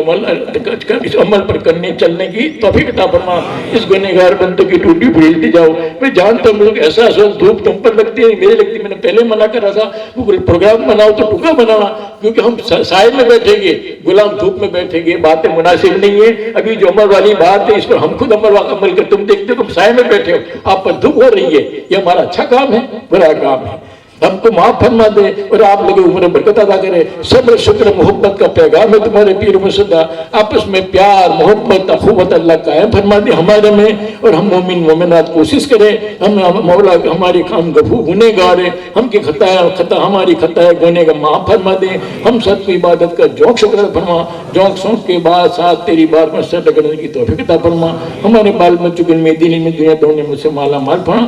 اس عمل پر کرنے چلنے کی توفیق عطا فرما۔ اس گنہگار بندے کی ٹوٹی پھیلتی جاؤ۔ میں جانتا ہوں کہ احساس ہو دھوپ تم پر لگتی ہے، میرے لگتی، میں نے پہلے منع کر رہا تھا وہ پروگرام بناؤ تو ٹکا بنانا، کیونکہ ہم سائے میں بیٹھیں گے، غلام دھوپ میں بیٹھیں گے، باتیں مناسب نہیں ہے۔ ابھی جو عمل والی بات ہے اس پر ہم خود عمل کر، تم دیکھتے ہو تم سائے میں بیٹھے ہو، آپ پر دھوپ ہو رہی ہے، یہ ہمارا اچھا کام ہے برا کام ہے؟ ہم کو معاف فرما دے اور آپ لوگوں عمر برکت ادا کرے۔ صبر شکر محبت کا پیغام ہے تمہارے پیر مرشدہ، آپس میں پیار محبت اخوت اللہ قائم فرما دے ہمارے میں، اور ہم مومن مومنات کوشش کریں، ہم مولا ہماری ہم گنہگار ہیں، ہم کی خطا ہماری خطا ہے گنہ کا معاف فرما دے، ہم سب کی عبادت کا جوک شکر فرما، جوک سونک کے بعد ساتھ تیری بار میں سر لگنے کی توفیق عطا فرما۔ ہمارے بال بچوں کے میں دین میں دنیا دونوں میں سے مالا مال فرما۔